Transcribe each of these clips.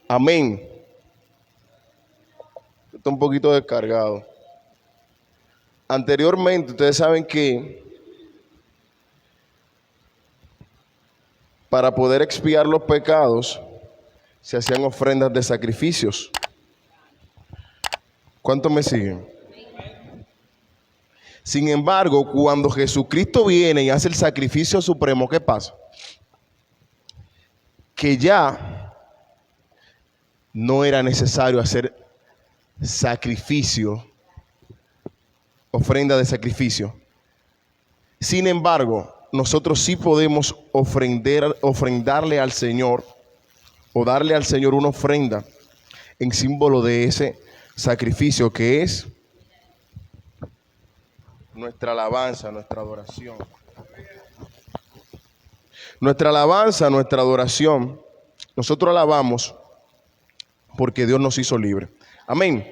Amén. Está un poquito descargado. Anteriormente, ustedes saben que para poder expiar los pecados se hacían ofrendas de sacrificios. ¿Cuántos me siguen? Sin embargo, cuando Jesucristo viene y hace el sacrificio supremo, ¿qué pasa? Que ya no era necesario hacer sacrificio, ofrenda de sacrificio. Sin embargo, nosotros sí podemos ofrendarle al Señor o darle al Señor una ofrenda en símbolo de ese sacrificio que es nuestra alabanza, nuestra adoración. Nuestra alabanza, nuestra adoración, nosotros alabamos porque Dios nos hizo libres. Amén.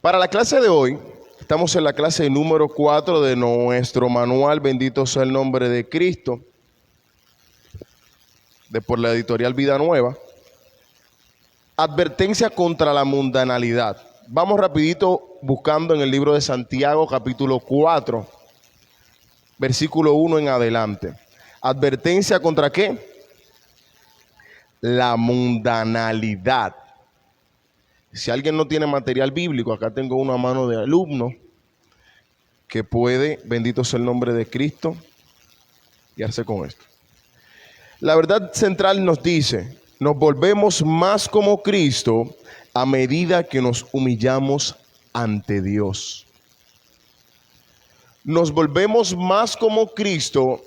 Para la clase de hoy, estamos en la clase número 4 de nuestro manual, bendito sea el nombre de Cristo, por la editorial Vida Nueva. Advertencia contra la mundanalidad. Vamos rapidito buscando en el libro de Santiago, capítulo 4, versículo 1 en adelante. Advertencia contra ¿qué? La mundanalidad. Si alguien no tiene material bíblico, acá tengo una mano de alumno que puede, bendito sea el nombre de Cristo, guiarse con esto. La verdad central nos dice, nos volvemos más como Cristo a medida que nos humillamos ante Dios. Nos volvemos más como Cristo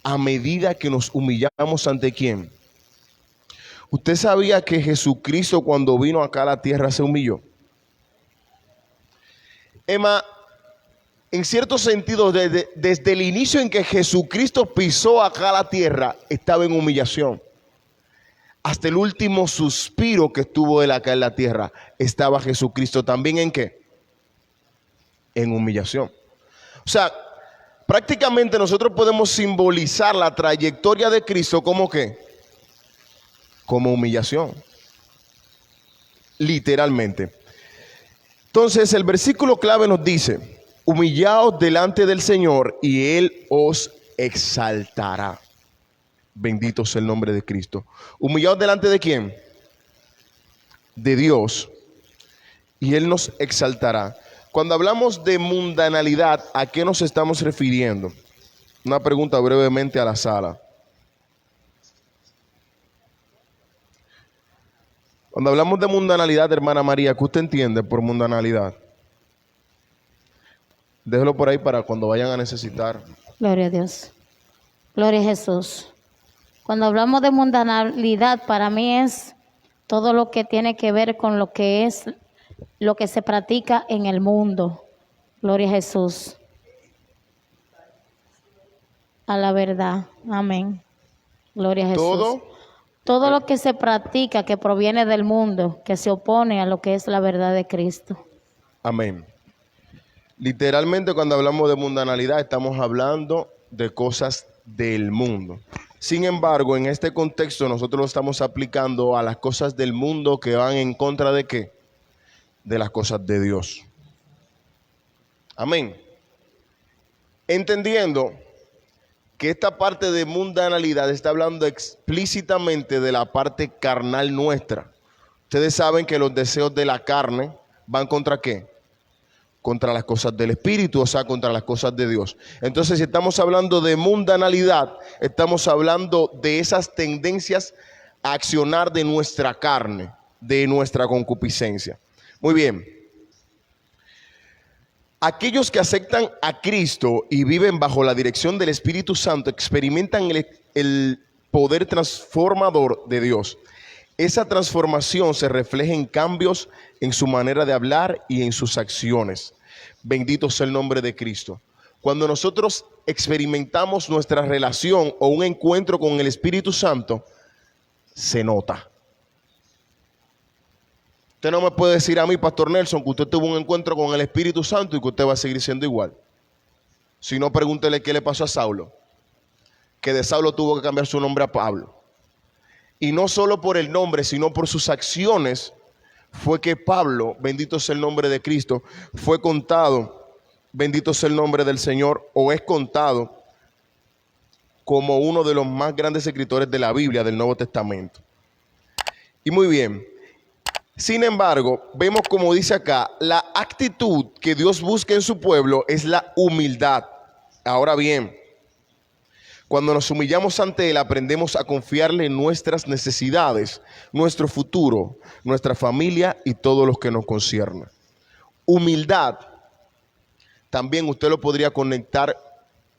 a medida que nos humillamos ante ¿quién? ¿Usted sabía que Jesucristo cuando vino acá a la tierra se humilló? Emma, en cierto sentido, desde el inicio en que Jesucristo pisó acá a la tierra, estaba en humillación. Hasta el último suspiro que estuvo él acá en la tierra, estaba Jesucristo también ¿en qué? En humillación. O sea, prácticamente nosotros podemos simbolizar la trayectoria de Cristo como ¿qué? Como humillación. Literalmente. Entonces el versículo clave nos dice, humillaos delante del Señor y Él os exaltará. Bendito sea el nombre de Cristo. ¿Humillados delante de quién? De Dios. Y Él nos exaltará. Cuando hablamos de mundanalidad, ¿a qué nos estamos refiriendo? Una pregunta brevemente a la sala. Cuando hablamos de mundanalidad, hermana María, ¿qué usted entiende por mundanalidad? Déjelo por ahí para cuando vayan a necesitar. Gloria a Dios. Gloria a Jesús. Cuando hablamos de mundanalidad, para mí es todo lo que tiene que ver con lo que se practica en el mundo. Gloria a Jesús. A la verdad. Amén. Gloria a Jesús. Todo lo que se practica que proviene del mundo, que se opone a lo que es la verdad de Cristo. Amén. Literalmente cuando hablamos de mundanalidad estamos hablando de cosas del mundo. Sin embargo, en este contexto nosotros lo estamos aplicando a las cosas del mundo que van en contra de ¿qué? De las cosas de Dios. Amén. Entendiendo que esta parte de mundanalidad está hablando explícitamente de la parte carnal nuestra. Ustedes saben que los deseos de la carne van contra ¿qué? Contra las cosas del Espíritu, o sea, contra las cosas de Dios. Entonces, si estamos hablando de mundanalidad, estamos hablando de esas tendencias a accionar de nuestra carne, de nuestra concupiscencia. Muy bien. Aquellos que aceptan a Cristo y viven bajo la dirección del Espíritu Santo experimentan el poder transformador de Dios. Esa transformación se refleja en cambios en su manera de hablar y en sus acciones. Bendito sea el nombre de Cristo. Cuando nosotros experimentamos nuestra relación o un encuentro con el Espíritu Santo, se nota. Usted no me puede decir a mí, Pastor Nelson, que usted tuvo un encuentro con el Espíritu Santo y que usted va a seguir siendo igual. Si no, pregúntele qué le pasó a Saulo, que de Saulo tuvo que cambiar su nombre a Pablo. Y no solo por el nombre, sino por sus acciones, fue que Pablo, bendito sea el nombre de Cristo, fue contado, bendito sea el nombre del Señor, o es contado como uno de los más grandes escritores de la Biblia, del Nuevo Testamento. Y muy bien. Sin embargo, vemos como dice acá, la actitud que Dios busca en su pueblo es la humildad. Ahora bien, cuando nos humillamos ante Él, aprendemos a confiarle en nuestras necesidades, nuestro futuro, nuestra familia y todo lo que nos concierne. Humildad, también usted lo podría conectar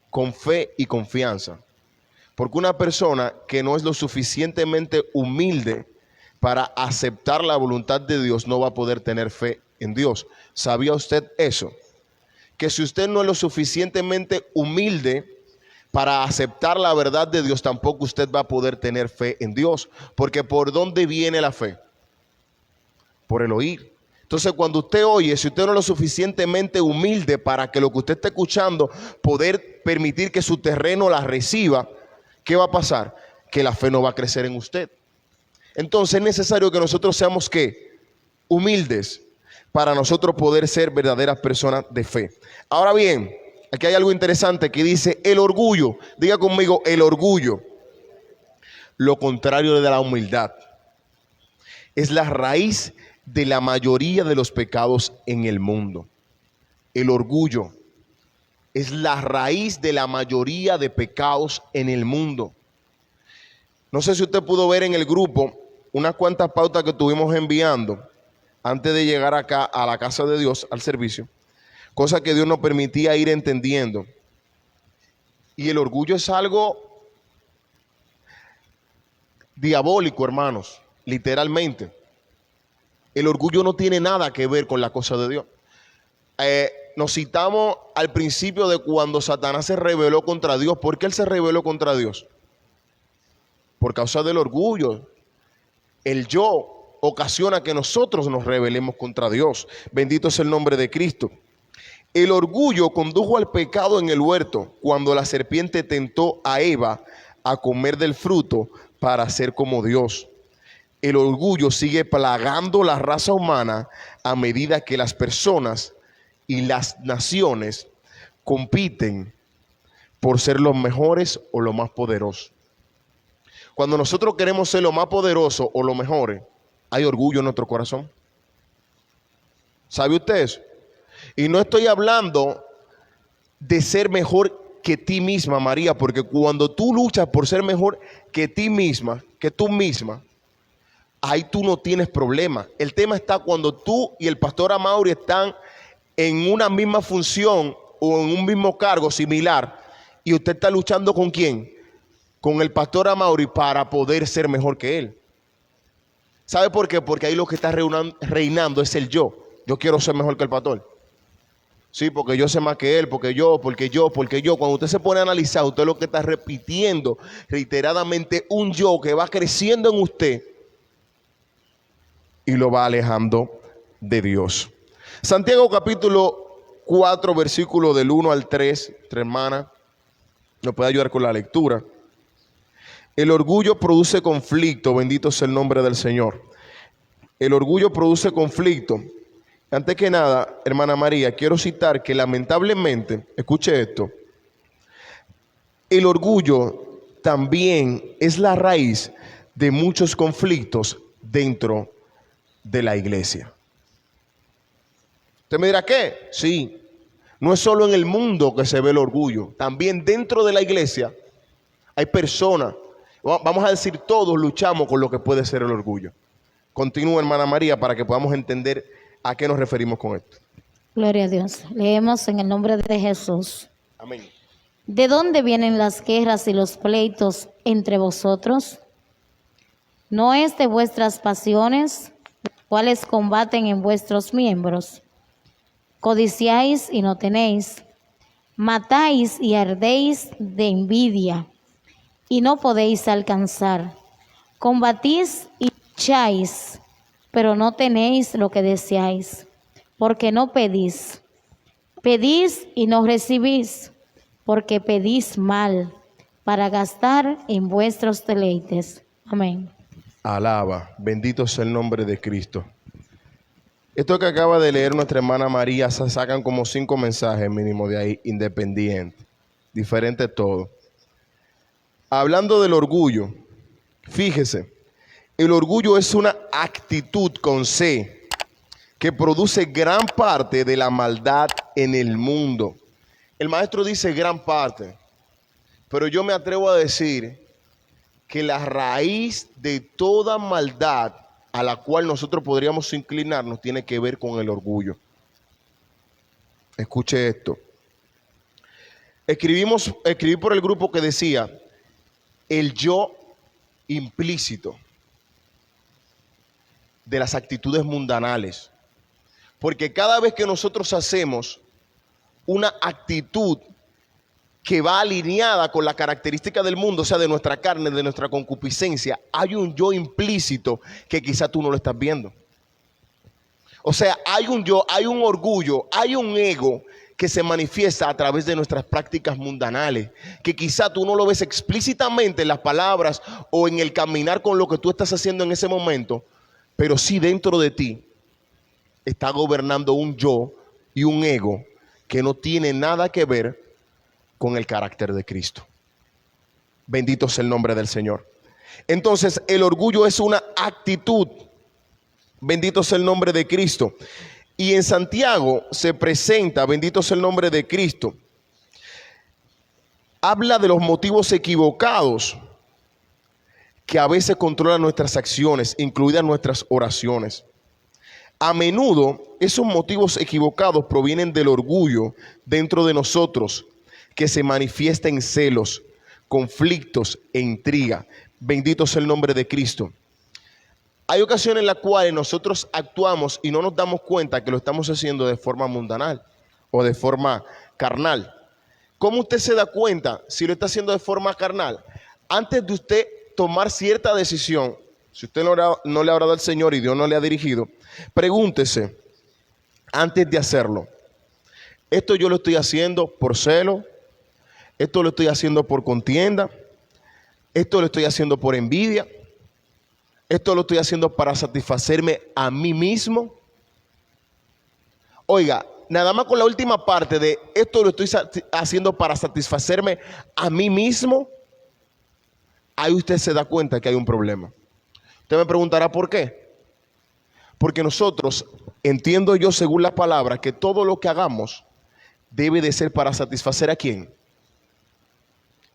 con fe y confianza. Porque una persona que no es lo suficientemente humilde para aceptar la voluntad de Dios no va a poder tener fe en Dios. ¿Sabía usted eso? Que si usted no es lo suficientemente humilde para aceptar la verdad de Dios, tampoco usted va a poder tener fe en Dios. Porque ¿por dónde viene la fe? Por el oír. Entonces, cuando usted oye, si usted no es lo suficientemente humilde para que lo que usted está escuchando, poder permitir que su terreno la reciba, ¿qué va a pasar? Que la fe no va a crecer en usted. Entonces es necesario que nosotros seamos ¿qué? Humildes para nosotros poder ser verdaderas personas de fe. Ahora bien, aquí hay algo interesante que dice el orgullo. Diga conmigo, el orgullo. Lo contrario de la humildad. Es la raíz de la mayoría de los pecados en el mundo. El orgullo es la raíz de la mayoría de pecados en el mundo. No sé si usted pudo ver en el grupo unas cuantas pautas que estuvimos enviando antes de llegar acá a la casa de Dios, al servicio, cosa que Dios nos permitía ir entendiendo. Y el orgullo es algo diabólico, hermanos, literalmente. El orgullo no tiene nada que ver con la cosa de Dios. Nos citamos al principio de cuando Satanás se rebeló contra Dios. ¿Por qué él se rebeló contra Dios? Por causa del orgullo. El yo ocasiona que nosotros nos rebelemos contra Dios. Bendito es el nombre de Cristo. El orgullo condujo al pecado en el huerto cuando la serpiente tentó a Eva a comer del fruto para ser como Dios. El orgullo sigue plagando la raza humana a medida que las personas y las naciones compiten por ser los mejores o los más poderosos. Cuando nosotros queremos ser lo más poderoso o los mejores, hay orgullo en nuestro corazón. ¿Sabe usted eso? Y no estoy hablando de ser mejor que ti misma, María, porque cuando tú luchas por ser mejor que ti misma, que tú misma, ahí tú no tienes problema. El tema está cuando tú y el pastor Amaury están en una misma función o en un mismo cargo similar y usted está luchando ¿con quién? Con el pastor Amaury para poder ser mejor que él. ¿Sabe por qué? Porque ahí lo que está reinando es el yo. Yo quiero ser mejor que el pastor. Sí, porque yo sé más que él, porque yo. Cuando usted se pone a analizar, usted lo que está repitiendo reiteradamente un yo que va creciendo en usted y lo va alejando de Dios. Santiago capítulo 4, versículo del 1 al 3, nuestra hermana nos puede ayudar con la lectura. El orgullo produce conflicto, bendito sea el nombre del Señor. El orgullo produce conflicto. Antes que nada, hermana María, quiero citar que lamentablemente, escuche esto, el orgullo también es la raíz de muchos conflictos dentro de la iglesia. Usted me dirá, ¿qué? Sí, no es solo en el mundo que se ve el orgullo, también dentro de la iglesia hay personas, vamos a decir todos luchamos con lo que puede ser el orgullo. Continúa, hermana María, para que podamos entender a qué nos referimos con esto. Gloria a Dios. Leemos en el nombre de Jesús. Amén. ¿De dónde vienen las guerras y los pleitos entre vosotros? ¿No es de vuestras pasiones, las cuales combaten en vuestros miembros? Codiciáis y no tenéis, matáis y ardéis de envidia, y no podéis alcanzar. Combatís y lucháis, pero no tenéis lo que deseáis, porque no pedís. Pedís y no recibís, porque pedís mal, para gastar en vuestros deleites. Amén. Alaba, bendito sea el nombre de Cristo. Esto que acaba de leer nuestra hermana María, se sacan como 5 mensajes mínimo de ahí, independiente, diferente todo. Hablando del orgullo, fíjese, el orgullo es una actitud con C que produce gran parte de la maldad en el mundo. El maestro dice gran parte, pero yo me atrevo a decir que la raíz de toda maldad a la cual nosotros podríamos inclinarnos tiene que ver con el orgullo. Escuche esto. Escribí por el grupo que decía el yo implícito de las actitudes mundanales. Porque cada vez que nosotros hacemos una actitud que va alineada con la característica del mundo, o sea, de nuestra carne, de nuestra concupiscencia, hay un yo implícito que quizá tú no lo estás viendo. O sea, hay un yo, hay un orgullo, hay un ego que se manifiesta a través de nuestras prácticas mundanales, que quizá tú no lo ves explícitamente en las palabras o en el caminar con lo que tú estás haciendo en ese momento, pero sí dentro de ti está gobernando un yo y un ego que no tiene nada que ver con el carácter de Cristo. Bendito sea el nombre del Señor. Entonces, el orgullo es una actitud. Bendito sea el nombre de Cristo. Y en Santiago se presenta, bendito sea el nombre de Cristo, habla de los motivos equivocados que a veces controlan nuestras acciones, incluidas nuestras oraciones. A menudo esos motivos equivocados provienen del orgullo dentro de nosotros, que se manifiesta en celos, conflictos e intriga. Bendito sea el nombre de Cristo. Hay ocasiones en las cuales nosotros actuamos y no nos damos cuenta que lo estamos haciendo de forma mundanal o de forma carnal. ¿Cómo usted se da cuenta si lo está haciendo de forma carnal? Antes de usted tomar cierta decisión, si usted no le ha orado al Señor y Dios no le ha dirigido, pregúntese antes de hacerlo: ¿esto yo lo estoy haciendo por celo? ¿Esto lo estoy haciendo por contienda? ¿Esto lo estoy haciendo por envidia? ¿Esto lo estoy haciendo para satisfacerme a mí mismo? Oiga, nada más con la última parte de esto lo estoy haciendo para satisfacerme a mí mismo, ahí usted se da cuenta que hay un problema. Usted me preguntará por qué. Porque nosotros, entiendo yo según la palabra, que todo lo que hagamos debe de ser para satisfacer ¿a quién?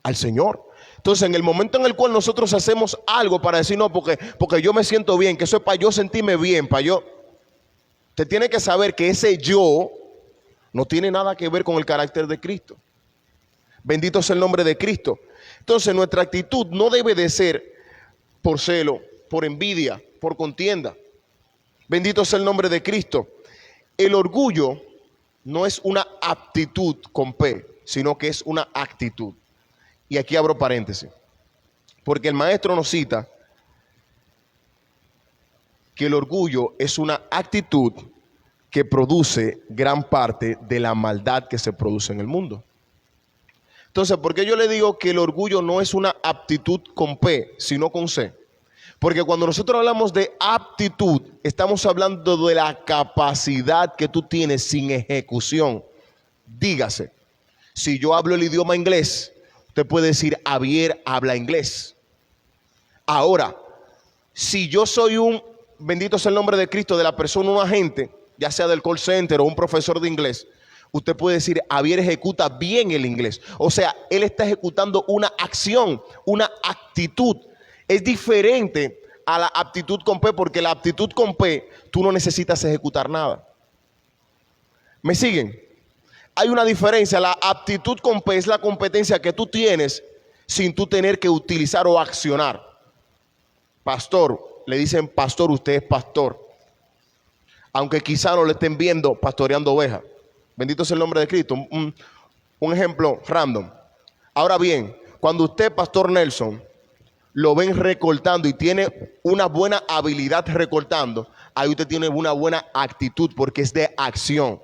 Al Señor. Entonces, en el momento en el cual nosotros hacemos algo para decir, no, porque yo me siento bien, que eso es para yo sentirme bien, para yo... Usted tiene que saber que ese yo no tiene nada que ver con el carácter de Cristo. Bendito sea el nombre de Cristo. Entonces, nuestra actitud no debe de ser por celo, por envidia, por contienda. Bendito sea el nombre de Cristo. El orgullo no es una aptitud con P, sino que es una actitud. Y aquí abro paréntesis, porque el maestro nos cita que el orgullo es una actitud que produce gran parte de la maldad que se produce en el mundo. Entonces, ¿por qué yo le digo que el orgullo no es una aptitud con P, sino con C? Porque cuando nosotros hablamos de aptitud, estamos hablando de la capacidad que tú tienes sin ejecución. Dígase, si yo hablo el idioma inglés, usted puede decir, Javier habla inglés. Ahora, si yo soy bendito sea el nombre de Cristo, de la persona, un agente, ya sea del call center o un profesor de inglés, usted puede decir, Javier ejecuta bien el inglés. O sea, él está ejecutando una acción, una actitud. Es diferente a la aptitud con P, porque la aptitud con P, tú no necesitas ejecutar nada. ¿Me siguen? Hay una diferencia. La aptitud con P es la competencia que tú tienes sin tú tener que utilizar o accionar. Pastor, le dicen pastor, usted es pastor. Aunque quizá no le estén viendo pastoreando ovejas. Bendito sea el nombre de Cristo. Un ejemplo random. Ahora bien, cuando usted, Pastor Nelson, lo ven recortando y tiene una buena habilidad recortando, ahí usted tiene una buena actitud porque es de acción.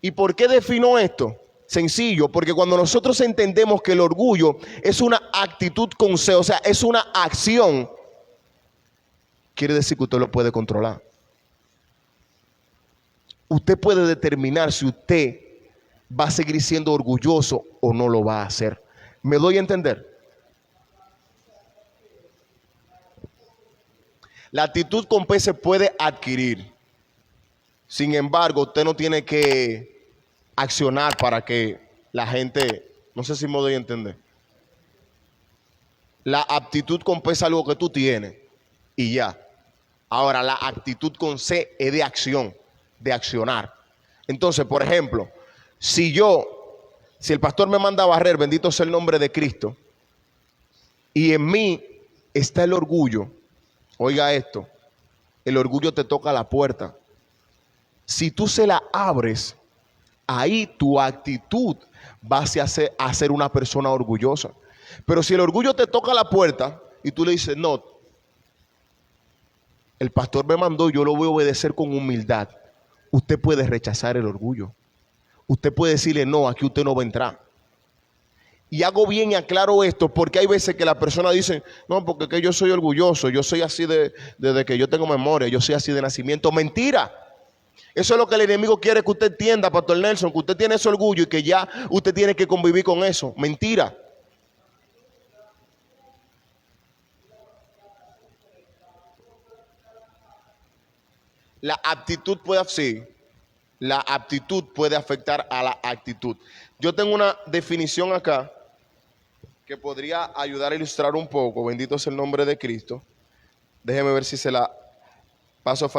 ¿Y por qué defino esto? Sencillo, porque cuando nosotros entendemos que el orgullo es una actitud con C, o sea, es una acción, quiere decir que usted lo puede controlar. Usted puede determinar si usted va a seguir siendo orgulloso o no lo va a hacer. ¿Me doy a entender? La actitud con P se puede adquirir. Sin embargo, usted no tiene que accionar para que la gente, no sé si me doy a entender. La aptitud con P es algo que tú tienes y ya. Ahora, la actitud con C es de acción, de accionar. Entonces, por ejemplo, si el pastor me manda a barrer, bendito sea el nombre de Cristo, y en mí está el orgullo, oiga esto, el orgullo te toca la puerta. Si tú se la abres, ahí tu actitud va a ser una persona orgullosa. Pero si el orgullo te toca la puerta y tú le dices, no, el pastor me mandó, yo lo voy a obedecer con humildad, usted puede rechazar el orgullo. Usted puede decirle, no, aquí usted no va a entrar. Y hago bien y aclaro esto porque hay veces que la persona dice, no, porque que yo soy orgulloso, yo soy así desde que yo tengo memoria, yo soy así de nacimiento. Mentira. Eso es lo que el enemigo quiere que usted entienda, Pastor Nelson, que usted tiene ese orgullo y que ya usted tiene que convivir con eso. Mentira. La aptitud puede afectar a la actitud. Yo tengo una definición acá que podría ayudar a ilustrar un poco. Bendito sea el nombre de Cristo. Déjeme ver si se la paso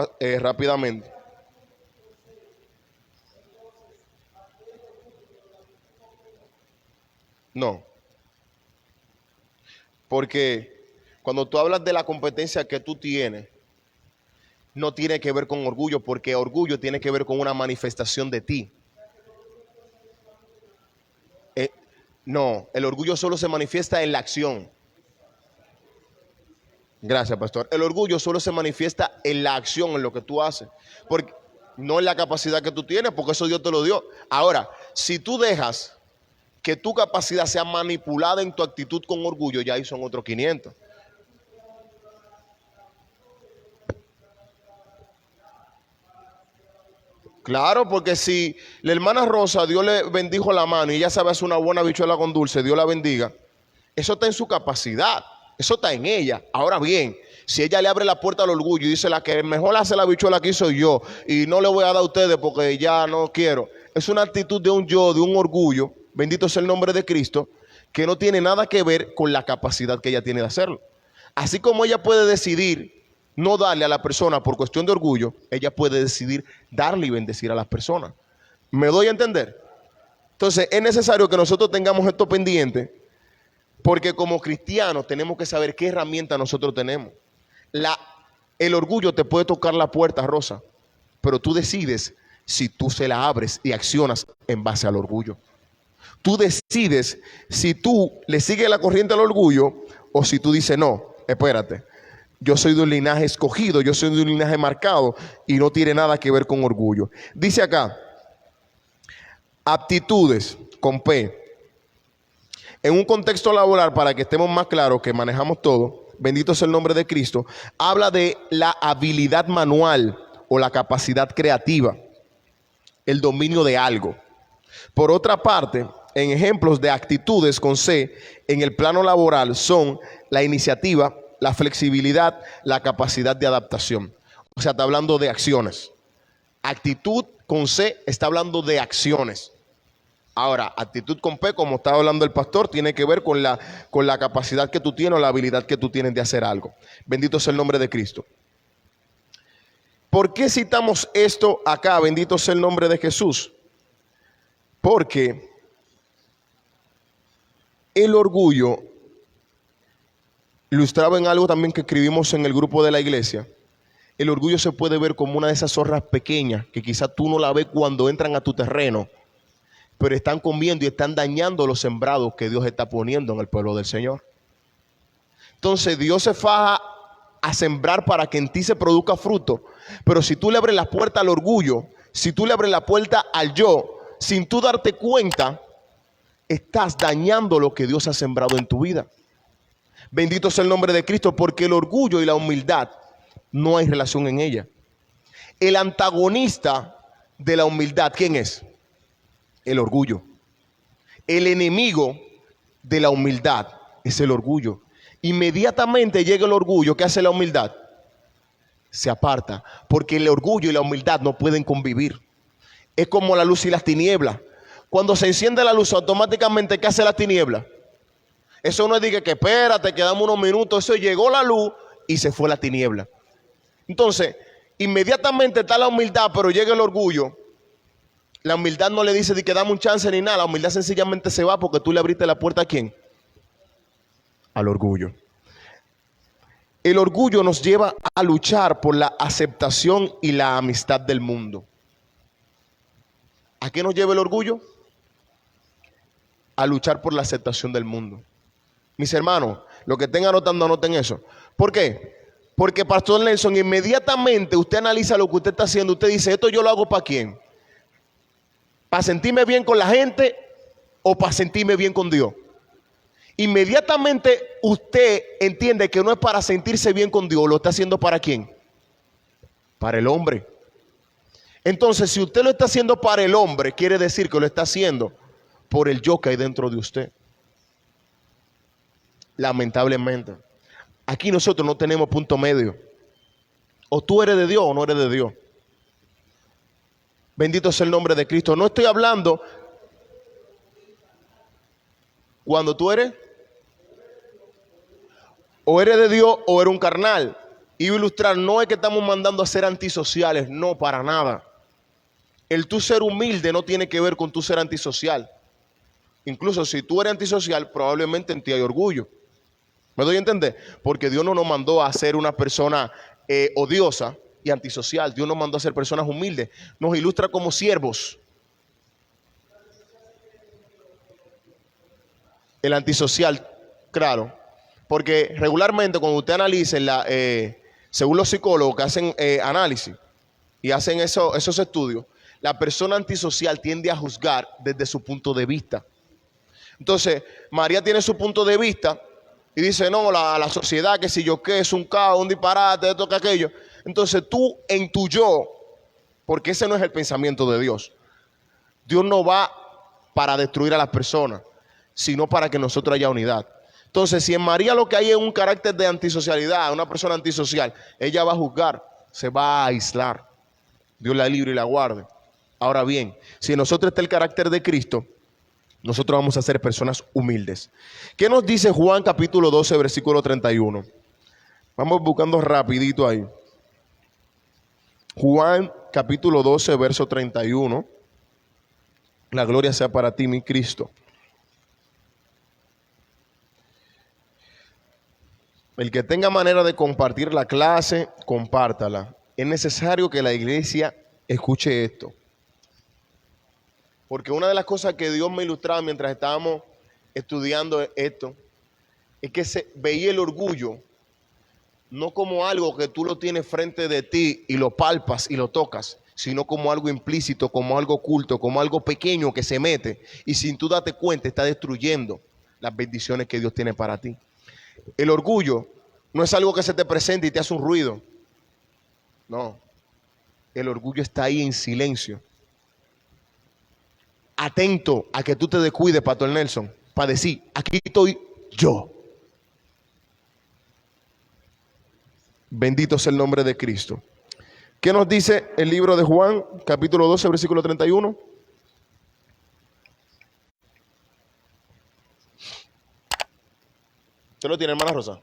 rápidamente. No. Porque cuando tú hablas de la competencia que tú tienes, no tiene que ver con orgullo, porque orgullo tiene que ver con una manifestación de ti. No, el orgullo solo se manifiesta en la acción. Gracias, pastor. El orgullo solo se manifiesta en la acción, en lo que tú haces. Porque no en la capacidad que tú tienes, porque eso Dios te lo dio. Ahora, si tú dejas que tu capacidad sea manipulada en tu actitud con orgullo, ya ahí son otros 500. Claro, porque si la hermana Rosa, Dios le bendijo la mano y ella sabe hacer una buena habichuela con dulce, Dios la bendiga. Eso está en su capacidad, eso está en ella. Ahora bien, si ella le abre la puerta al orgullo y dice, la que mejor hace la habichuela aquí soy yo y no le voy a dar a ustedes porque ya no quiero. Es una actitud de un yo, de un orgullo, bendito sea el nombre de Cristo, que no tiene nada que ver con la capacidad que ella tiene de hacerlo. Así como ella puede decidir no darle a la persona por cuestión de orgullo, ella puede decidir darle y bendecir a las personas. ¿Me doy a entender? Entonces es necesario que nosotros tengamos esto pendiente, porque como cristianos tenemos que saber qué herramienta nosotros tenemos. El orgullo te puede tocar la puerta, Rosa, pero tú decides si tú se la abres y accionas en base al orgullo. Tú decides si tú le sigues la corriente al orgullo o si tú dices, no, espérate. Yo soy de un linaje escogido, yo soy de un linaje marcado y no tiene nada que ver con orgullo. Dice acá, aptitudes con P. En un contexto laboral, para que estemos más claros, que manejamos todo, bendito sea el nombre de Cristo, habla de la habilidad manual o la capacidad creativa, el dominio de algo. Por otra parte, en ejemplos de actitudes con C, en el plano laboral son la iniciativa, la flexibilidad, la capacidad de adaptación. O sea, está hablando de acciones. Actitud con C está hablando de acciones. Ahora, actitud con P, como estaba hablando el pastor, tiene que ver con la capacidad que tú tienes o la habilidad que tú tienes de hacer algo. Bendito sea el nombre de Cristo. ¿Por qué citamos esto acá? Bendito sea el nombre de Jesús. Porque el orgullo, ilustraba en algo también que escribimos en el grupo de la iglesia, el orgullo se puede ver como una de esas zorras pequeñas que quizás tú no la ves cuando entran a tu terreno, pero están comiendo y están dañando los sembrados que Dios está poniendo en el pueblo del Señor. Entonces Dios se faja a sembrar para que en ti se produzca fruto, pero si tú le abres la puerta al orgullo, si tú le abres la puerta al yo, sin tú darte cuenta, estás dañando lo que Dios ha sembrado en tu vida. Bendito sea el nombre de Cristo, porque el orgullo y la humildad no hay relación en ella. El antagonista de la humildad, ¿quién es? El orgullo. El enemigo de la humildad es el orgullo. Inmediatamente llega el orgullo, ¿qué hace la humildad? Se aparta, porque el orgullo y la humildad no pueden convivir. Es como la luz y las tinieblas. Cuando se enciende la luz, automáticamente, ¿qué hace la tiniebla? Eso no es de que espérate, quedamos unos minutos. Eso llegó la luz y se fue la tiniebla. Entonces, inmediatamente está la humildad, pero llega el orgullo. La humildad no le dice de que dame un chance ni nada. La humildad sencillamente se va porque tú le abriste la puerta ¿a quién? Al orgullo. El orgullo nos lleva a luchar por la aceptación y la amistad del mundo. ¿A qué nos lleva el orgullo? A luchar por la aceptación del mundo. Mis hermanos, lo que estén anotando, anoten eso. ¿Por qué? Porque Pastor Nelson, inmediatamente usted analiza lo que usted está haciendo. Usted dice, ¿esto yo lo hago para quién? ¿Para sentirme bien con la gente o para sentirme bien con Dios? Inmediatamente usted entiende que no es para sentirse bien con Dios. ¿Lo está haciendo para quién? Para el hombre. Entonces, si usted lo está haciendo para el hombre, quiere decir que lo está haciendo por el yo que hay dentro de usted. Lamentablemente. Aquí nosotros no tenemos punto medio. O tú eres de Dios o no eres de Dios. Bendito sea el nombre de Cristo. No estoy hablando cuando tú eres o eres de Dios o eres un carnal. Y ilustrar, no es que estamos mandando a ser antisociales, no, para nada. El tú ser humilde no tiene que ver con tu ser antisocial. Incluso si tú eres antisocial, probablemente en ti hay orgullo. ¿Me doy a entender? Porque Dios no nos mandó a ser una persona odiosa y antisocial. Dios nos mandó a ser personas humildes. Nos ilustra como siervos. El antisocial, claro. Porque regularmente cuando usted analiza, según los psicólogos que hacen análisis y hacen esos estudios, la persona antisocial tiende a juzgar desde su punto de vista. Entonces, María tiene su punto de vista y dice, no, la sociedad, que si yo qué, es un caos, un disparate, esto, que aquello. Entonces tú en tu yo, porque ese no es el pensamiento de Dios. Dios no va para destruir a las personas, sino para que nosotros haya unidad. Entonces, si en María lo que hay es un carácter de antisocialidad, una persona antisocial, ella va a juzgar, se va a aislar. Dios la libre y la guarde. Ahora bien, si en nosotros está el carácter de Cristo, nosotros vamos a ser personas humildes. ¿Qué nos dice Juan capítulo 12, versículo 31? Vamos buscando rapidito ahí. Juan capítulo 12, verso 31. La gloria sea para ti, mi Cristo. El que tenga manera de compartir la clase, compártala. Es necesario que la iglesia escuche esto. Porque una de las cosas que Dios me ilustraba mientras estábamos estudiando esto, es que se veía el orgullo no como algo que tú lo tienes frente de ti y lo palpas y lo tocas, sino como algo implícito, como algo oculto, como algo pequeño que se mete y sin tú darte cuenta está destruyendo las bendiciones que Dios tiene para ti. El orgullo no es algo que se te presenta y te hace un ruido. No, el orgullo está ahí en silencio, atento a que tú te descuides, Pastor Nelson, para decir, aquí estoy yo. Bendito sea el nombre de Cristo. ¿Qué nos dice el libro de Juan, capítulo 12, versículo 31? ¿Usted lo tiene, hermana Rosa?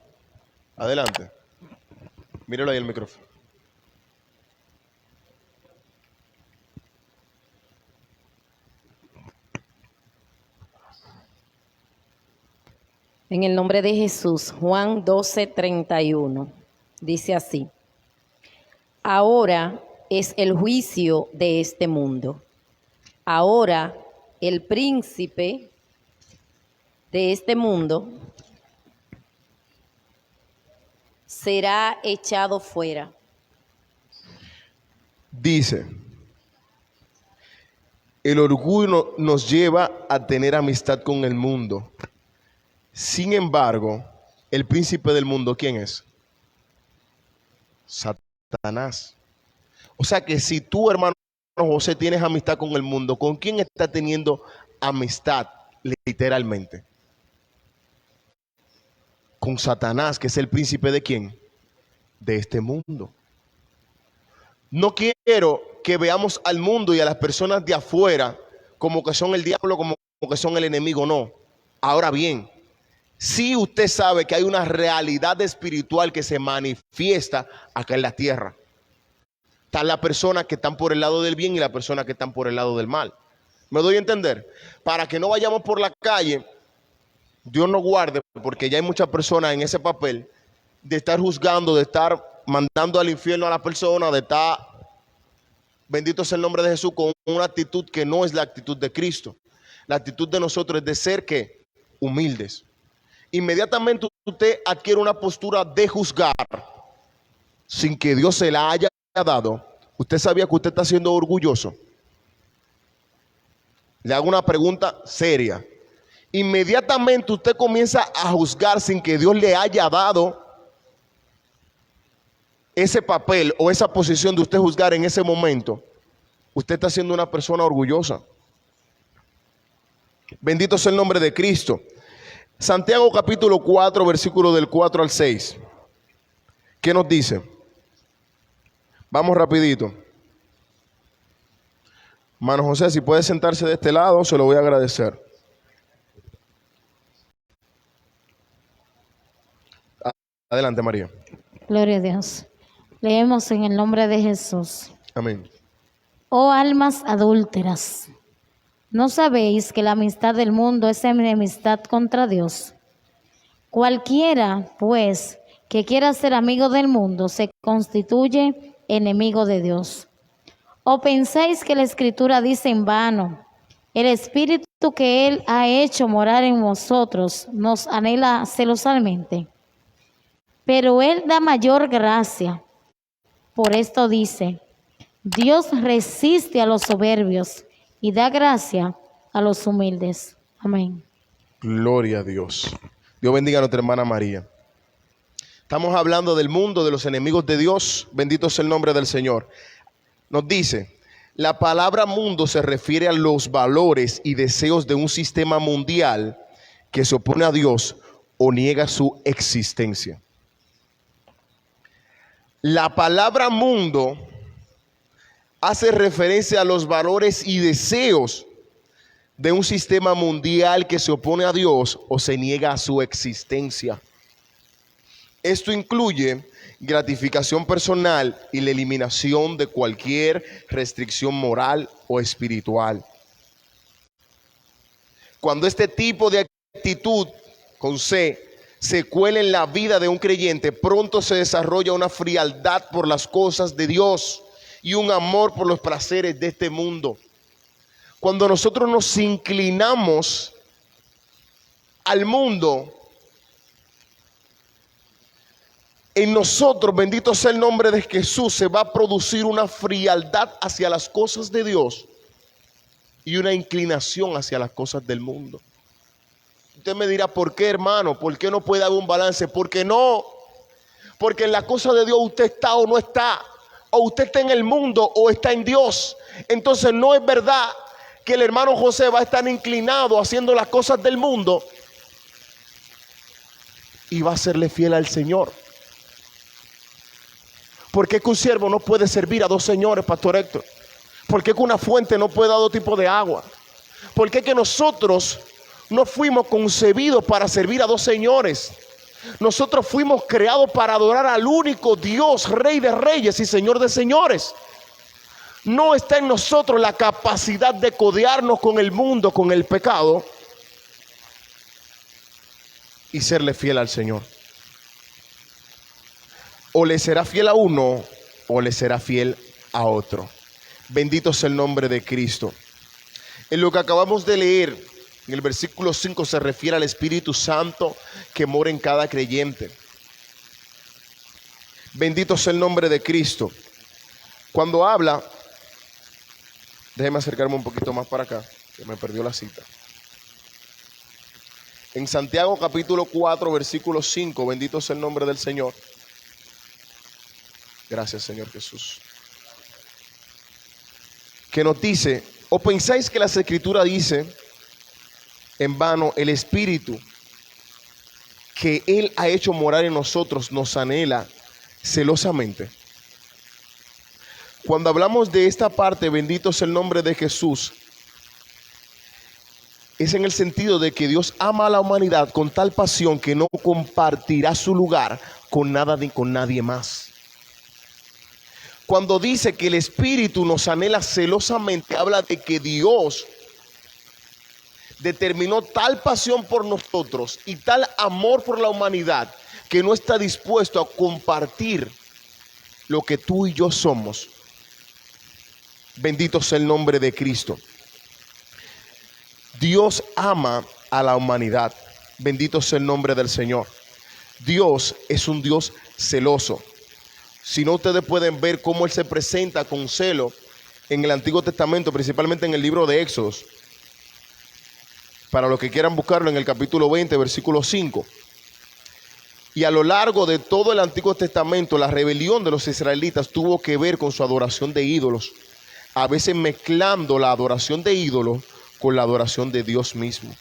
Adelante. Míralo ahí el micrófono. En el nombre de Jesús, Juan 12, 31, dice así: ahora es el juicio de este mundo. Ahora el príncipe de este mundo será echado fuera. Dice, el orgullo nos lleva a tener amistad con el mundo. Sin embargo, el príncipe del mundo, ¿quién es? Satanás. O sea que si tú, hermano José, tienes amistad con el mundo, ¿con quién estás teniendo amistad literalmente? Con Satanás, que es el príncipe ¿de quién? De este mundo. No quiero que veamos al mundo y a las personas de afuera como que son el diablo, como que son el enemigo, no. Ahora bien, si usted sabe que hay una realidad espiritual que se manifiesta acá en la tierra. Están las personas que están por el lado del bien y las personas que están por el lado del mal. ¿Me doy a entender? Para que no vayamos por la calle, Dios nos guarde, porque ya hay muchas personas en ese papel de estar juzgando, de estar mandando al infierno a la persona, de estar, bendito sea el nombre de Jesús, con una actitud que no es la actitud de Cristo. La actitud de nosotros es de ser ¿qué? Humildes. Inmediatamente usted adquiere una postura de juzgar sin que Dios se la haya dado. ¿Usted sabía que usted está siendo orgulloso? Le hago una pregunta seria. Inmediatamente usted comienza a juzgar sin que Dios le haya dado ese papel o esa posición de usted juzgar en ese momento. Usted está siendo una persona orgullosa. Bendito sea el nombre de Cristo. Santiago capítulo 4, versículo del 4 al 6. ¿Qué nos dice? Vamos rapidito. Hermano José, si puede sentarse de este lado, se lo voy a agradecer. Adelante, María. Gloria a Dios. Leemos en el nombre de Jesús. Amén. Oh almas adúlteras, ¿no sabéis que la amistad del mundo es enemistad contra Dios? Cualquiera, pues, que quiera ser amigo del mundo, se constituye enemigo de Dios. ¿O pensáis que la Escritura dice en vano, el Espíritu que Él ha hecho morar en vosotros nos anhela celosamente? Pero Él da mayor gracia. Por esto dice, Dios resiste a los soberbios y da gracia a los humildes. Amén. Gloria a Dios. Dios bendiga a nuestra hermana María. Estamos hablando del mundo, de los enemigos de Dios. Bendito sea el nombre del Señor. Nos dice, la palabra mundo se refiere a los valores y deseos de un sistema mundial que se opone a Dios o niega su existencia. La palabra mundo hace referencia a los valores y deseos de un sistema mundial que se opone a Dios o se niega a su existencia. Esto incluye gratificación personal y la eliminación de cualquier restricción moral o espiritual. Cuando este tipo de actitud con C se cuela en la vida de un creyente, pronto se desarrolla una frialdad por las cosas de Dios y un amor por los placeres de este mundo. Cuando nosotros nos inclinamos al mundo, en nosotros, bendito sea el nombre de Jesús, se va a producir una frialdad hacia las cosas de Dios y una inclinación hacia las cosas del mundo. Usted me dirá, ¿por qué, hermano? ¿Por qué no puede haber un balance? Porque no. Porque en la cosa de Dios usted está o no está. O usted está en el mundo o está en Dios. Entonces no es verdad que el hermano José va a estar inclinado haciendo las cosas del mundo y va a serle fiel al Señor. ¿Por qué que un siervo no puede servir a dos señores, Pastor Héctor? ¿Por qué que una fuente no puede dar dos tipos de agua? ¿Por qué que nosotros no fuimos concebidos para servir a dos señores? Nosotros fuimos creados para adorar al único Dios, Rey de reyes y Señor de señores. No está en nosotros la capacidad de codearnos con el mundo, con el pecado y serle fiel al Señor. O le será fiel a uno o le será fiel a otro. Bendito sea el nombre de Cristo. En lo que acabamos de leer, en el versículo 5 se refiere al Espíritu Santo que mora en cada creyente. Bendito sea el nombre de Cristo. Cuando habla, déjeme acercarme un poquito más para acá, que me perdió la cita. En Santiago capítulo 4, versículo 5, bendito sea el nombre del Señor. Gracias, Señor Jesús. Que nos dice, ¿o pensáis que las Escrituras dice en vano el Espíritu que Él ha hecho morar en nosotros nos anhela celosamente? Cuando hablamos de esta parte, bendito es el nombre de Jesús, es en el sentido de que Dios ama a la humanidad con tal pasión que no compartirá su lugar con nada ni con nadie más. Cuando dice que el Espíritu nos anhela celosamente, habla de que Dios determinó tal pasión por nosotros y tal amor por la humanidad que no está dispuesto a compartir lo que tú y yo somos. Bendito sea el nombre de Cristo. Dios ama a la humanidad. Bendito sea el nombre del Señor. Dios es un Dios celoso. Si no, ustedes pueden ver cómo Él se presenta con celo en el Antiguo Testamento, principalmente en el libro de Éxodos. Para los que quieran buscarlo, en el capítulo 20, versículo 5. Y a lo largo de todo el Antiguo Testamento, la rebelión de los israelitas tuvo que ver con su adoración de ídolos, a veces mezclando la adoración de ídolos con la adoración de Dios mismo.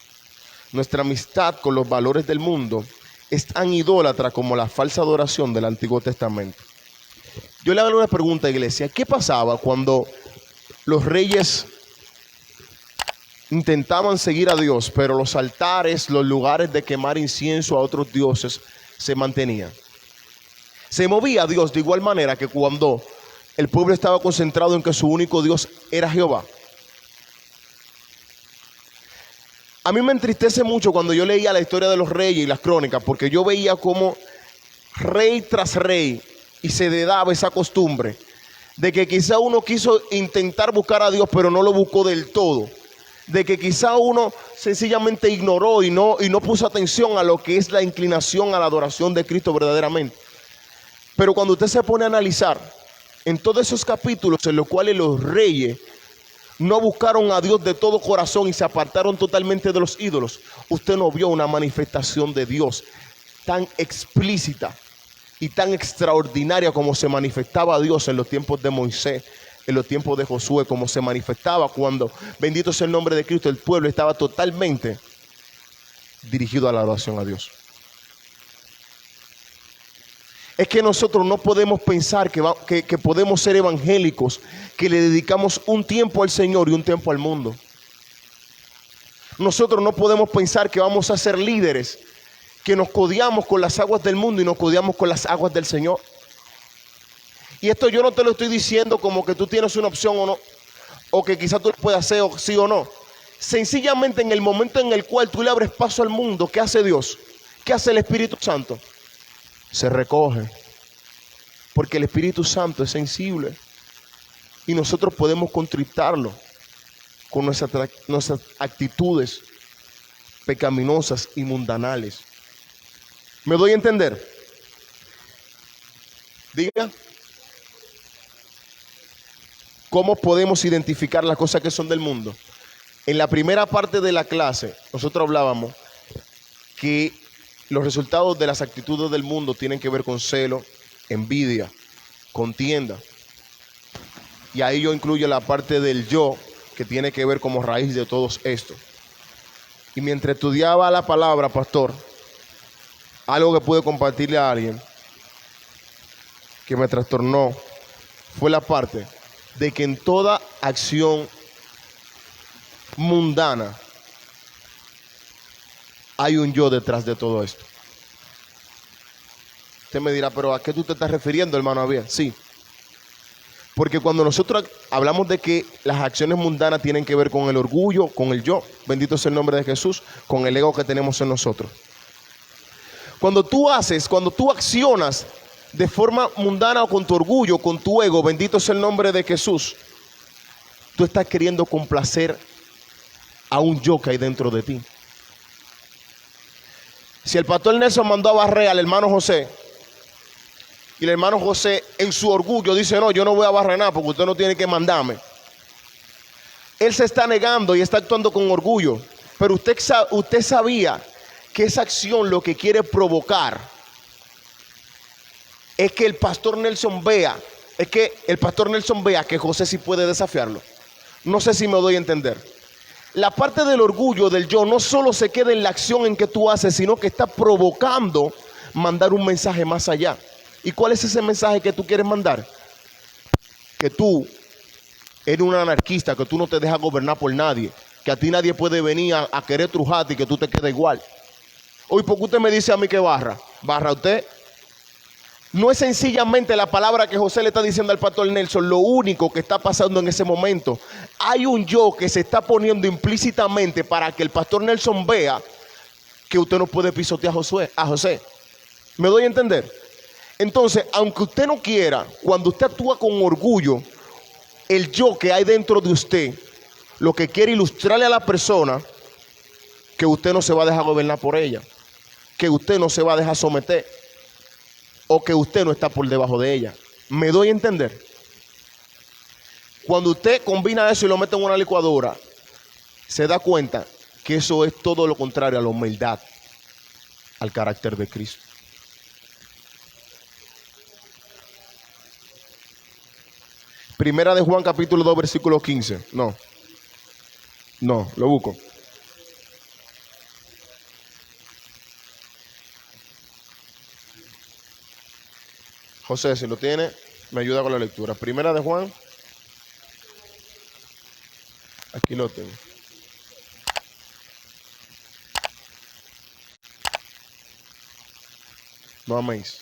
Nuestra amistad con los valores del mundo es tan idólatra como la falsa adoración del Antiguo Testamento. Yo le hago una pregunta, iglesia. ¿Qué pasaba cuando los reyes intentaban seguir a Dios, pero los altares, los lugares de quemar incienso a otros dioses se mantenían? Se movía a Dios de igual manera que cuando el pueblo estaba concentrado en que su único Dios era Jehová. A mí me entristece mucho cuando yo leía la historia de los reyes y las crónicas, porque yo veía como rey tras rey y se daba esa costumbre de que quizá uno quiso intentar buscar a Dios, pero no lo buscó del todo. De que quizá uno sencillamente ignoró y no puso atención a lo que es la inclinación a la adoración de Cristo verdaderamente. Pero cuando usted se pone a analizar en todos esos capítulos en los cuales los reyes no buscaron a Dios de todo corazón y se apartaron totalmente de los ídolos, usted no vio una manifestación de Dios tan explícita y tan extraordinaria como se manifestaba Dios en los tiempos de Moisés, en los tiempos de Josué, como se manifestaba cuando, bendito sea el nombre de Cristo, el pueblo estaba totalmente dirigido a la adoración a Dios. Es que nosotros no podemos pensar que podemos ser evangélicos, que le dedicamos un tiempo al Señor y un tiempo al mundo. Nosotros no podemos pensar que vamos a ser líderes, que nos codiamos con las aguas del mundo y nos codiamos con las aguas del Señor. Y esto yo no te lo estoy diciendo como que tú tienes una opción o no, o que quizás tú lo puedas hacer o sí o no. Sencillamente en el momento en el cual tú le abres paso al mundo, ¿qué hace Dios? ¿Qué hace el Espíritu Santo? Se recoge, porque el Espíritu Santo es sensible y nosotros podemos contritarlo con nuestras actitudes pecaminosas y mundanales. ¿Me doy a entender? Diga. ¿Cómo podemos identificar las cosas que son del mundo? En la primera parte de la clase, nosotros hablábamos que los resultados de las actitudes del mundo tienen que ver con celo, envidia, contienda. Y ahí yo incluyo la parte del yo, que tiene que ver como raíz de todos esto. Y mientras estudiaba la palabra, pastor, algo que pude compartirle a alguien que me trastornó fue la parte de que en toda acción mundana hay un yo detrás de todo esto. Usted me dirá, pero ¿a qué tú te estás refiriendo, hermano Abel? Sí, porque cuando nosotros hablamos de que las acciones mundanas tienen que ver con el orgullo, con el yo, bendito sea el nombre de Jesús, con el ego que tenemos en nosotros. Cuando tú accionas de forma mundana o con tu orgullo, con tu ego, bendito sea el nombre de Jesús, tú estás queriendo complacer a un yo que hay dentro de ti. Si el pastor Nelson mandó a barrer al hermano José, y el hermano José en su orgullo dice, no, yo no voy a barrer nada porque usted no tiene que mandarme. Él se está negando y está actuando con orgullo, pero usted sabía que esa acción lo que quiere provocar es que el pastor Nelson vea, que José sí puede desafiarlo. No sé si me doy a entender. La parte del orgullo del yo no solo se queda en la acción en que tú haces, sino que está provocando mandar un mensaje más allá. ¿Y cuál es ese mensaje que tú quieres mandar? Que tú eres un anarquista, que tú no te dejas gobernar por nadie, que a ti nadie puede venir a querer trujarte y que tú te quedes igual. Hoy, ¿por qué usted me dice a mí que barra? ¿Barra usted? No es sencillamente la palabra que José le está diciendo al pastor Nelson, lo único que está pasando en ese momento. Hay un yo que se está poniendo implícitamente para que el pastor Nelson vea que usted no puede pisotear a José. ¿Me doy a entender? Entonces, aunque usted no quiera, cuando usted actúa con orgullo, el yo que hay dentro de usted, lo que quiere ilustrarle a la persona que usted no se va a dejar gobernar por ella, que usted no se va a dejar someter, o que usted no está por debajo de ella. ¿Me doy a entender? Cuando usted combina eso y lo mete en una licuadora, se da cuenta que eso es todo lo contrario a la humildad, al carácter de Cristo. Primera de Juan capítulo 2 versículo 15. No, lo busco. José, si lo tiene, me ayuda con la lectura. Primera de Juan. Aquí lo tengo. No améis.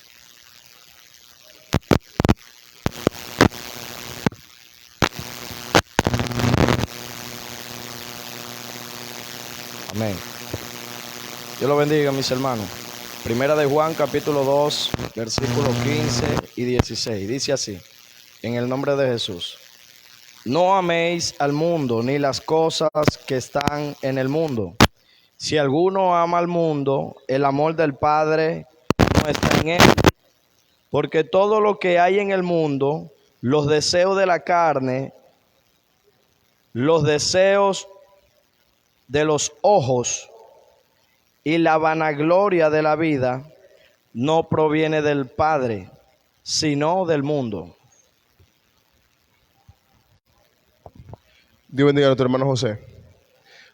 Amén. Dios lo bendiga, mis hermanos. Primera de Juan, capítulo 2, versículos 15 y 16. Dice así, en el nombre de Jesús. No améis al mundo, ni las cosas que están en el mundo. Si alguno ama al mundo, el amor del Padre no está en él. Porque todo lo que hay en el mundo, los deseos de la carne, los deseos de los ojos y la vanagloria de la vida no proviene del Padre, sino del mundo. Dios bendiga a nuestro hermano José.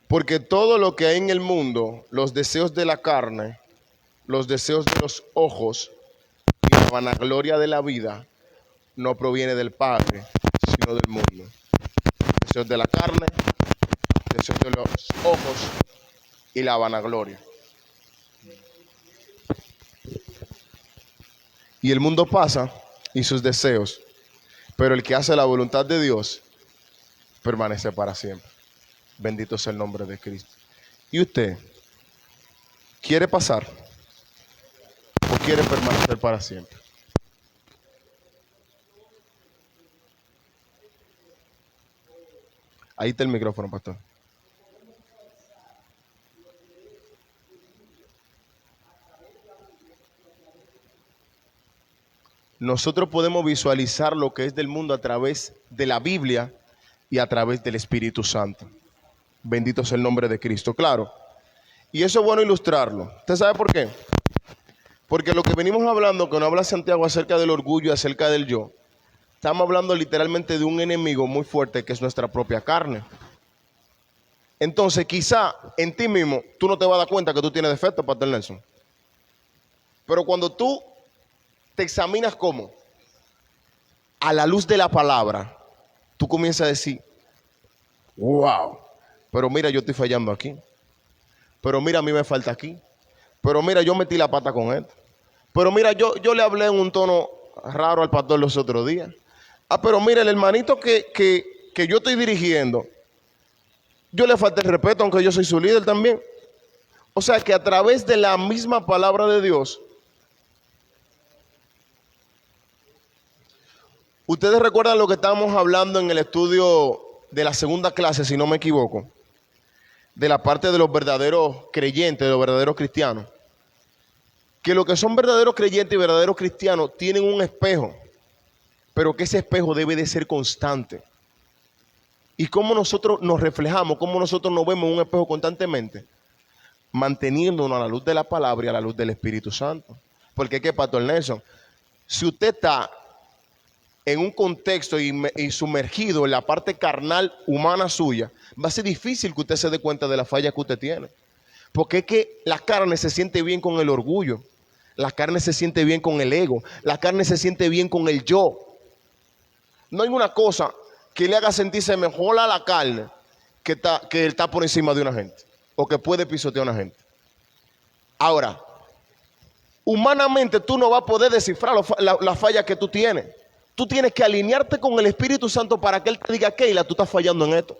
Porque todo lo que hay en el mundo, los deseos de la carne, los deseos de los ojos y la vanagloria de la vida, no proviene del Padre, sino del mundo. Deseos de la carne, deseos de los ojos y la vanagloria. Y el mundo pasa y sus deseos, pero el que hace la voluntad de Dios permanece para siempre. Bendito sea el nombre de Cristo. ¿Y usted quiere pasar o quiere permanecer para siempre? Ahí está el micrófono, pastor. Nosotros podemos visualizar lo que es del mundo a través de la Biblia y a través del Espíritu Santo. Bendito sea el nombre de Cristo, claro. Y eso es bueno ilustrarlo. ¿Usted sabe por qué? Porque lo que venimos hablando, que no habla Santiago acerca del orgullo y acerca del yo, estamos hablando literalmente de un enemigo muy fuerte que es nuestra propia carne. Entonces, quizá en ti mismo tú no te vas a dar cuenta que tú tienes defectos, Pastor Nelson. Pero cuando tú te examinas como a la luz de la palabra, tú comienzas a decir, wow, pero mira, yo estoy fallando aquí. Pero mira, a mí me falta aquí. Pero mira, yo metí la pata con esto. Pero mira, yo le hablé en un tono raro al pastor los otros días. Ah, pero mira, el hermanito que yo estoy dirigiendo, yo le falté el respeto, aunque yo soy su líder también. O sea que a través de la misma palabra de Dios, ustedes recuerdan lo que estábamos hablando en el estudio de la segunda clase, si no me equivoco, de la parte de los verdaderos creyentes, de los verdaderos cristianos. Que los que son verdaderos creyentes y verdaderos cristianos tienen un espejo, pero que ese espejo debe de ser constante. ¿Y cómo nosotros nos reflejamos? ¿Cómo nosotros nos vemos en un espejo constantemente? Manteniéndonos a la luz de la palabra y a la luz del Espíritu Santo. Porque ¿qué, Pastor Nelson? Si usted está en un contexto y sumergido en la parte carnal humana suya, va a ser difícil que usted se dé cuenta de la falla que usted tiene. Porque es que la carne se siente bien con el orgullo, la carne se siente bien con el ego, la carne se siente bien con el yo. No hay una cosa que le haga sentirse mejor a la carne que él está por encima de una gente o que puede pisotear a una gente. Ahora, humanamente tú no vas a poder descifrar la falla que tú tienes. Tú tienes que alinearte con el Espíritu Santo para que Él te diga, Keila, tú estás fallando en esto.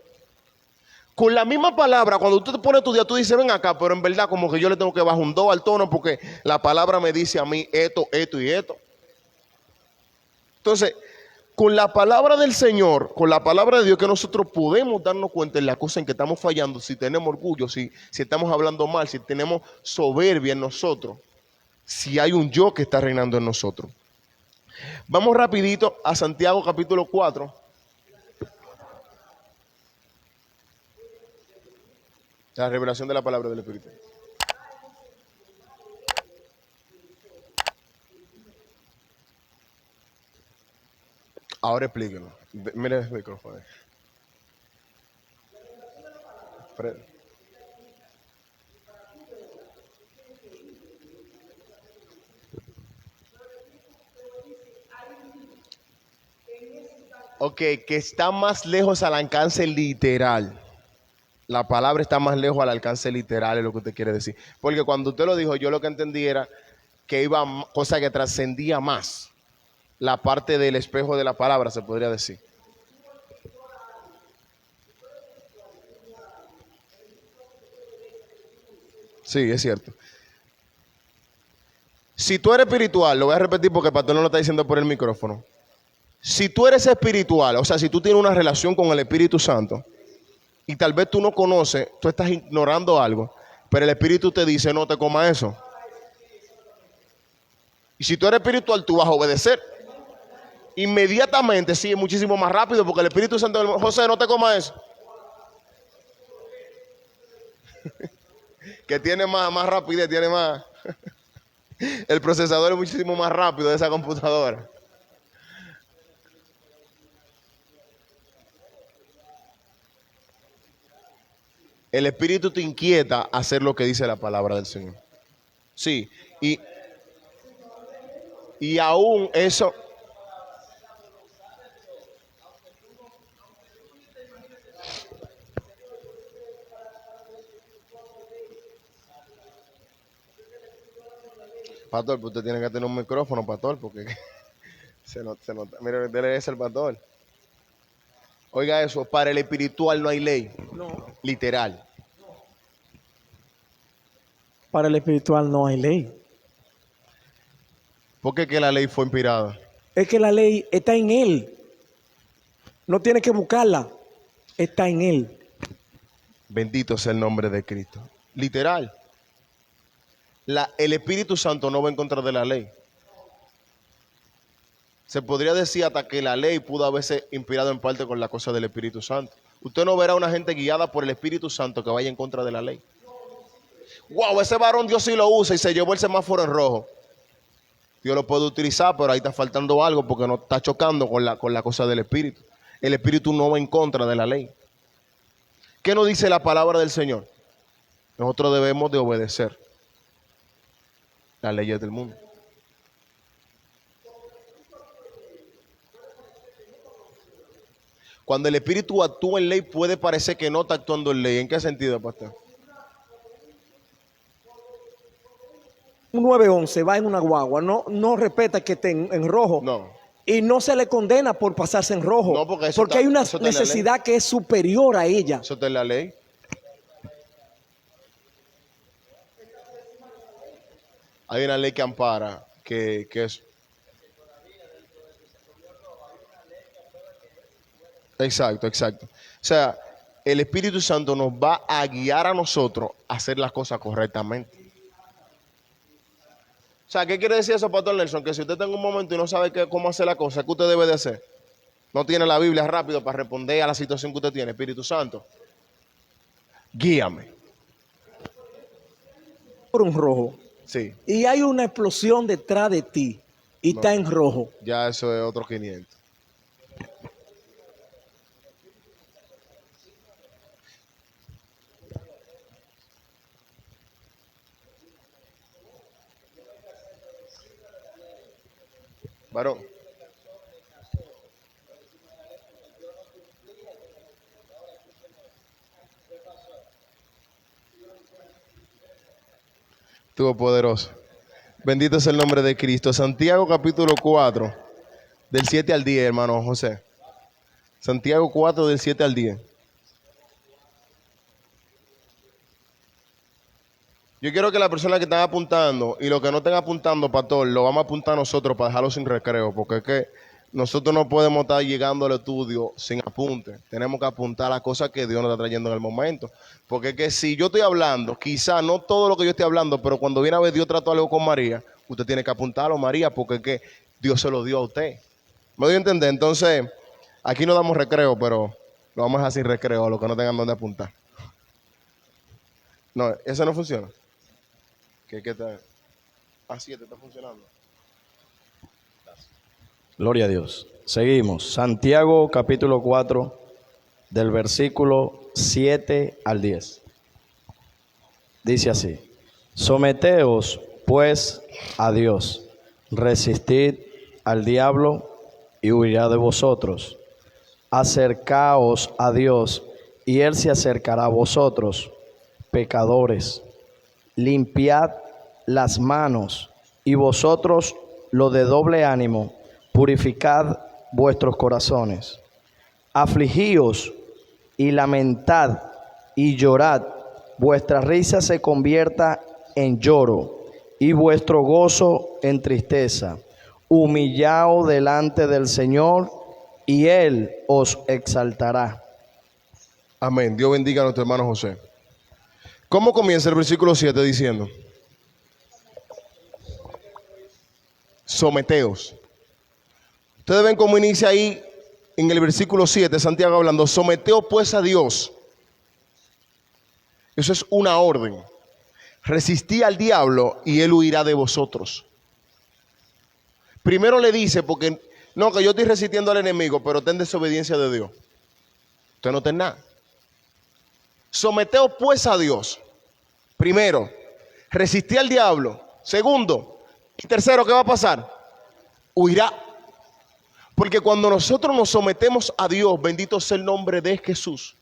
Con la misma palabra, cuando tú te pones a estudiar, tú dices, ven acá, pero en verdad como que yo le tengo que bajar un do al tono porque la palabra me dice a mí esto, esto y esto. Entonces, con la palabra del Señor, con la palabra de Dios, que nosotros podemos darnos cuenta de la cosa en que estamos fallando, si tenemos orgullo, si estamos hablando mal, si tenemos soberbia en nosotros, si hay un yo que está reinando en nosotros. Vamos rapidito a Santiago capítulo 4. La revelación de la palabra del Espíritu. Ahora explíquenlo. Mire el micrófono. Ok, que está más lejos al alcance literal. La palabra está más lejos al alcance literal, es lo que usted quiere decir. Porque cuando usted lo dijo, yo lo que entendí era que iba, cosa que trascendía más la parte del espejo de la palabra, se podría decir. Sí, es cierto. Si tú eres espiritual, lo voy a repetir porque el pastor no lo está diciendo por el micrófono. Si tú eres espiritual, o sea, si tú tienes una relación con el Espíritu Santo y tal vez tú no conoces, tú estás ignorando algo, pero el Espíritu te dice, no te comas eso. Y si tú eres espiritual, tú vas a obedecer. Inmediatamente, sí, muchísimo más rápido, porque el Espíritu Santo, José, no te comas eso. Que tiene más rapidez, tiene más. El procesador es muchísimo más rápido de esa computadora. El Espíritu te inquieta a hacer lo que dice la palabra del Señor. Sí, y aún eso. Pastor, pues usted tiene que tener un micrófono, pastor, porque se nota. Mire, dele ese al pastor. Oiga eso, para el espiritual no hay ley. No. Literal. Para el espiritual no hay ley. ¿Por qué que la ley fue inspirada? Es que la ley está en él. No tiene que buscarla. Está en él. Bendito sea el nombre de Cristo. Literal. El Espíritu Santo no va en contra de la ley. Se podría decir hasta que la ley pudo haberse inspirado en parte con la cosa del Espíritu Santo. Usted no verá una gente guiada por el Espíritu Santo que vaya en contra de la ley. Wow, ese varón Dios sí lo usa y se llevó el semáforo en rojo. Dios lo puede utilizar, pero ahí está faltando algo porque no está chocando con la cosa del Espíritu. El Espíritu no va en contra de la ley. ¿Qué nos dice la palabra del Señor? Nosotros debemos de obedecer las leyes del mundo. Cuando el Espíritu actúa en ley, puede parecer que no está actuando en ley. ¿En qué sentido, pastor? Un 911 va en una guagua, no respeta que esté en rojo. No. Y no se le condena por pasarse en rojo. No, porque hay una eso está en la necesidad que es superior a ella. Eso está en la ley. Hay una ley que ampara que es. Exacto. O sea, el Espíritu Santo nos va a guiar a nosotros a hacer las cosas correctamente. O sea, ¿qué quiere decir eso, Pastor Nelson? Que si usted está en un momento y no sabe cómo hacer la cosa, ¿qué usted debe de hacer? No tiene la Biblia rápido para responder a la situación que usted tiene. Espíritu Santo, guíame. Por un rojo. Sí. Y hay una explosión detrás de ti. y está en rojo. Ya eso es otro 500. Varón. Estuvo poderoso. Bendito es el nombre de Cristo. Santiago capítulo 4, del 7 al 10, hermano José. Santiago 4, del 7 al 10. Yo quiero que la persona que están apuntando y los que no estén apuntando, pastor, lo vamos a apuntar nosotros para dejarlo sin recreo, porque es que nosotros no podemos estar llegando al estudio sin apunte. Tenemos que apuntar las cosas que Dios nos está trayendo en el momento. Porque es que si yo estoy hablando, quizá no todo lo que yo estoy hablando, pero cuando viene a ver Dios trató algo con María, usted tiene que apuntarlo, María, porque es que Dios se lo dio a usted. ¿Me doy a entender? Entonces, aquí no damos recreo, pero lo vamos a dejar sin recreo a los que no tengan dónde apuntar. No, eso no funciona. ¿Qué está? Ah, sí, te está funcionando. Gloria a Dios. Seguimos. Santiago capítulo 4, del versículo 7 al 10. Dice así: Someteos pues a Dios, resistid al diablo y huirá de vosotros. Acercaos a Dios y Él se acercará a vosotros. Pecadores, limpiad las manos, y vosotros los de doble ánimo, purificad vuestros corazones. Afligíos y lamentad y llorad, vuestra risa se convierta en lloro y vuestro gozo en tristeza. Humillaos delante del Señor y Él os exaltará. Amén. Dios bendiga a nuestro hermano José. ¿Cómo comienza el versículo 7 diciendo? Someteos. Ustedes ven cómo inicia ahí en el versículo 7, Santiago hablando, someteos pues a Dios. Eso es una orden. Resistí al diablo y él huirá de vosotros. Primero le dice, porque no, que yo estoy resistiendo al enemigo, pero ten desobediencia de Dios. Usted no ten nada. Someteos pues a Dios. Primero, resistí al diablo. Segundo, y tercero, ¿qué va a pasar? Huirá. Porque cuando nosotros nos sometemos a Dios, bendito sea el nombre de Jesús.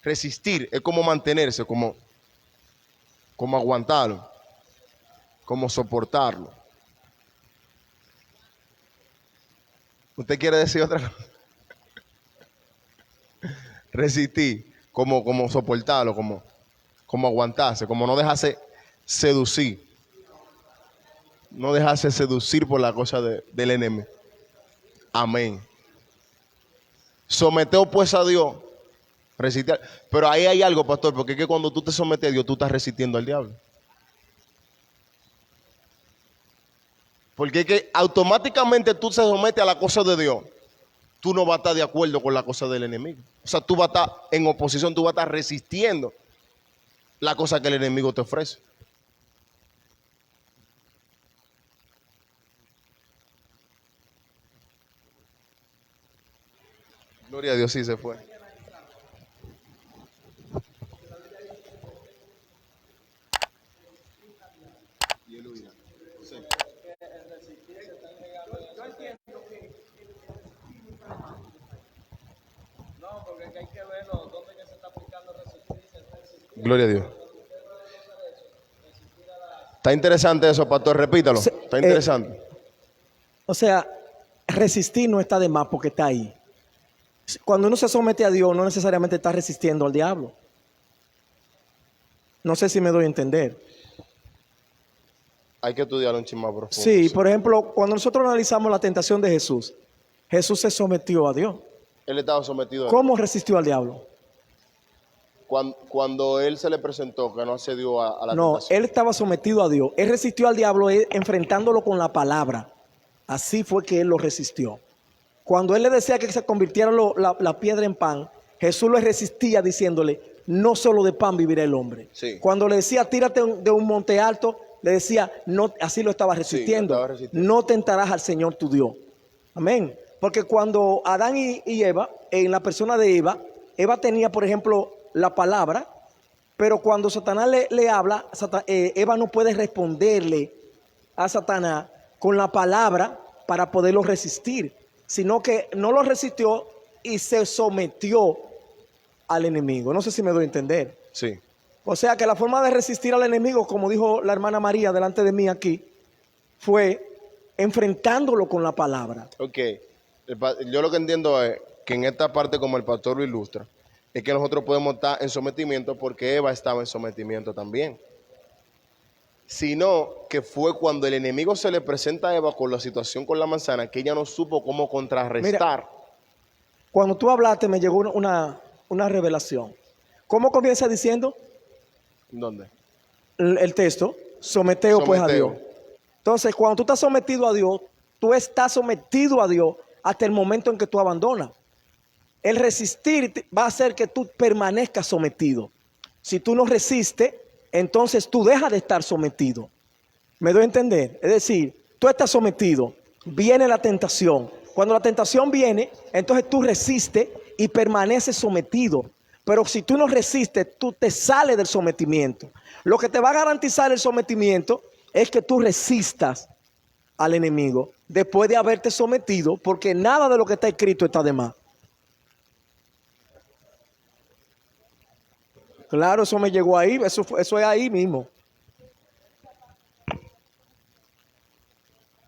Resistir es como mantenerse, como aguantarlo, como soportarlo. ¿Usted quiere decir otra cosa? Resistir, como soportarlo, como aguantarse, como no dejarse seducir. No dejarse seducir por la cosa del enemigo. Amén. Someteos pues a Dios. Resistir. Pero ahí hay algo, pastor, porque es que cuando tú te sometes a Dios, tú estás resistiendo al diablo. Porque es que automáticamente tú te sometes a la cosa de Dios. Tú no vas a estar de acuerdo con la cosa del enemigo. O sea, tú vas a estar en oposición, tú vas a estar resistiendo la cosa que el enemigo te ofrece. Gloria a Dios, sí se fue. Gloria a Dios. Está interesante eso, pastor, repítalo. Está interesante. O sea, resistir no está de más porque está ahí. Cuando uno se somete a Dios, no necesariamente está resistiendo al diablo. No sé si me doy a entender. Hay que estudiarlo un chisme más profundo. Sí, por ejemplo, cuando nosotros analizamos la tentación de Jesús, Jesús se sometió a Dios. Él estaba sometido a ¿Cómo resistió al diablo? Cuando él se le presentó, que no accedió a la No, tentación. él estaba sometido a Dios. Él resistió al diablo enfrentándolo con la palabra. Así fue que él lo resistió. Cuando él le decía que se convirtiera la piedra en pan, Jesús le resistía diciéndole, no solo de pan vivirá el hombre. Sí. Cuando le decía, tírate de un monte alto, le decía, no, así lo estaba resistiendo, estaba resistiendo. no tentarás al Señor tu Dios. Amén. Porque cuando Adán y Eva, en la persona de Eva, Eva tenía, por ejemplo, la palabra, pero cuando Satanás le habla, Eva no puede responderle a Satanás con la palabra para poderlo resistir, sino que no lo resistió y se sometió al enemigo. No sé si me doy a entender. Sí. O sea que la forma de resistir al enemigo, como dijo la hermana María delante de mí aquí, fue enfrentándolo con la palabra. Ok. Yo lo que entiendo es que en esta parte, como el pastor lo ilustra, es que nosotros podemos estar en sometimiento porque Eva estaba en sometimiento también. Sino que fue cuando el enemigo se le presenta a Eva con la situación con la manzana que ella no supo cómo contrarrestar. Mira, cuando tú hablaste me llegó una revelación. ¿Cómo comienza diciendo ¿Dónde? el texto? Someteo pues a Someteo. Dios. Entonces, cuando tú estás sometido a Dios, tú estás sometido a Dios hasta el momento en que tú abandonas. El resistir va a hacer que tú permanezcas sometido. Si tú no resistes, entonces tú dejas de estar sometido. ¿Me doy a entender? Es decir, tú estás sometido, viene la tentación. Cuando la tentación viene, entonces tú resistes y permaneces sometido. Pero si tú no resistes, tú te sales del sometimiento. Lo que te va a garantizar el sometimiento es que tú resistas al enemigo después de haberte sometido, porque nada de lo que está escrito está de más. Claro, eso me llegó ahí, eso es ahí mismo.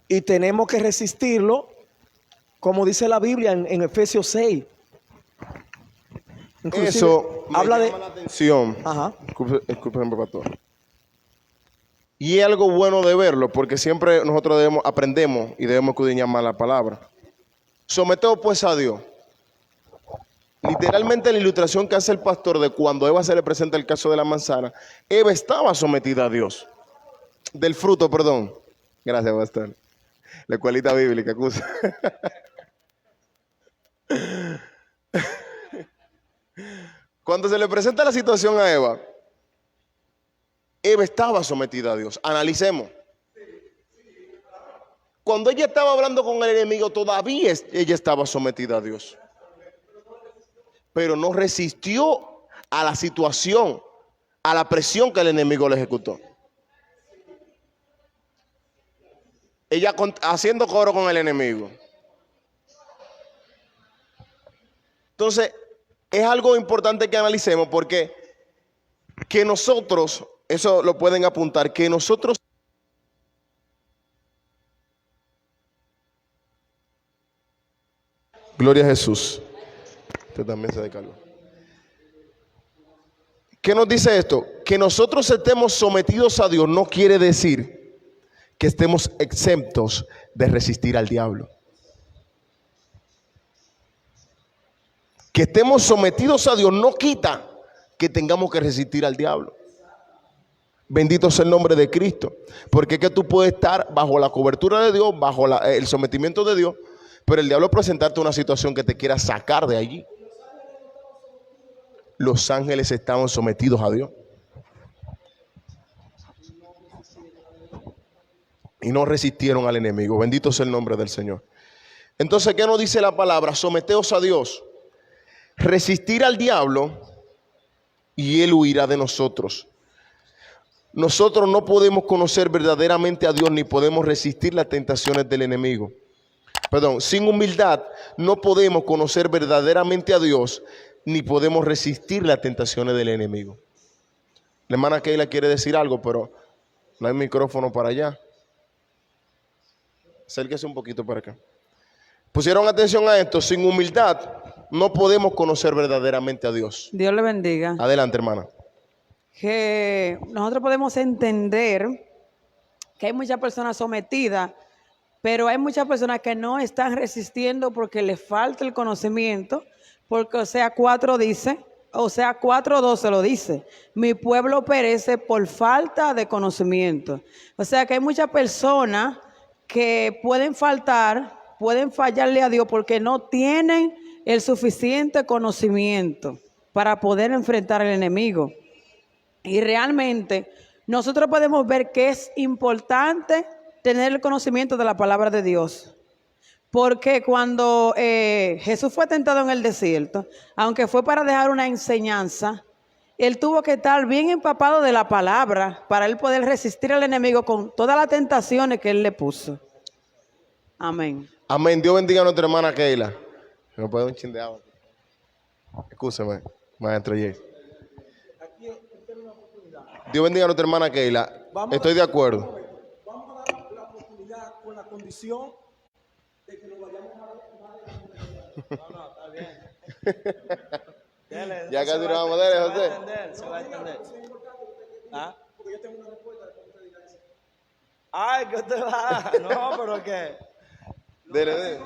Y tenemos que resistirlo, como dice la Biblia en Efesios 6. Inclusive, Eso me habla llama la atención. Ajá. Discúlpeme, pastor. Y es algo bueno de verlo, porque siempre nosotros aprendemos y debemos escudriñar más la palabra. Someteos pues a Dios. Literalmente la ilustración que hace el pastor de cuando Eva se le presenta el caso de la manzana, Eva estaba sometida a Dios. Del fruto, perdón. Gracias, pastor. La escuelita bíblica, acusa. Cuando se le presenta la situación a Eva, Eva estaba sometida a Dios. Analicemos. Cuando ella estaba hablando con el enemigo, todavía ella estaba sometida a Dios. Pero no resistió a la situación, a la presión que el enemigo le ejecutó. Ella haciendo coro con el enemigo. Entonces, es algo importante que analicemos porque que nosotros, eso lo pueden apuntar, que nosotros Gloria a Jesús. Usted también se descargó. ¿Qué nos dice esto? Que nosotros estemos sometidos a Dios no quiere decir que estemos exentos de resistir al diablo. Que estemos sometidos a Dios no quita que tengamos que resistir al diablo. Bendito sea el nombre de Cristo. Porque es que tú puedes estar bajo la cobertura de Dios, bajo el sometimiento de Dios, pero el diablo presentarte una situación que te quiera sacar de allí. Los ángeles estaban sometidos a Dios y no resistieron al enemigo. Bendito sea el nombre del Señor. Entonces, ¿qué nos dice la palabra? Someteos a Dios. Resistir al diablo y él huirá de nosotros. Nosotros no podemos conocer verdaderamente a Dios ni podemos resistir las tentaciones del enemigo. Perdón, sin humildad no podemos conocer verdaderamente a Dios ni podemos resistir las tentaciones del enemigo. La hermana Keila quiere decir algo, pero no hay micrófono para allá. Acérquese un poquito para acá. Pusieron atención a esto. Sin humildad no podemos conocer verdaderamente a Dios. Dios le bendiga. Adelante, hermana. Que nosotros podemos entender que hay muchas personas sometidas, pero hay muchas personas que no están resistiendo porque les falta el conocimiento, porque Oseas 4 dice, Oseas 4:12 lo dice, mi pueblo perece por falta de conocimiento. O sea que hay muchas personas que pueden fallarle a Dios porque no tienen el suficiente conocimiento para poder enfrentar al enemigo. Y realmente nosotros podemos ver que es importante tener el conocimiento de la palabra de Dios. Porque cuando Jesús fue tentado en el desierto, aunque fue para dejar una enseñanza, él tuvo que estar bien empapado de la palabra para él poder resistir al enemigo con todas las tentaciones que él le puso. Amén. Amén. Dios bendiga a nuestra hermana Keila. ¿Me puede dar un chin de agua? Escúchame, maestro Jay. Dios bendiga a nuestra hermana Keila. Estoy de acuerdo. Vamos a dar la oportunidad con la condición de que nos vayamos a... Ya casi nos vamos a dar, José. Se va a entender. ¿Ah? Ay, ¿qué te va? No, pero ¿qué? Dele.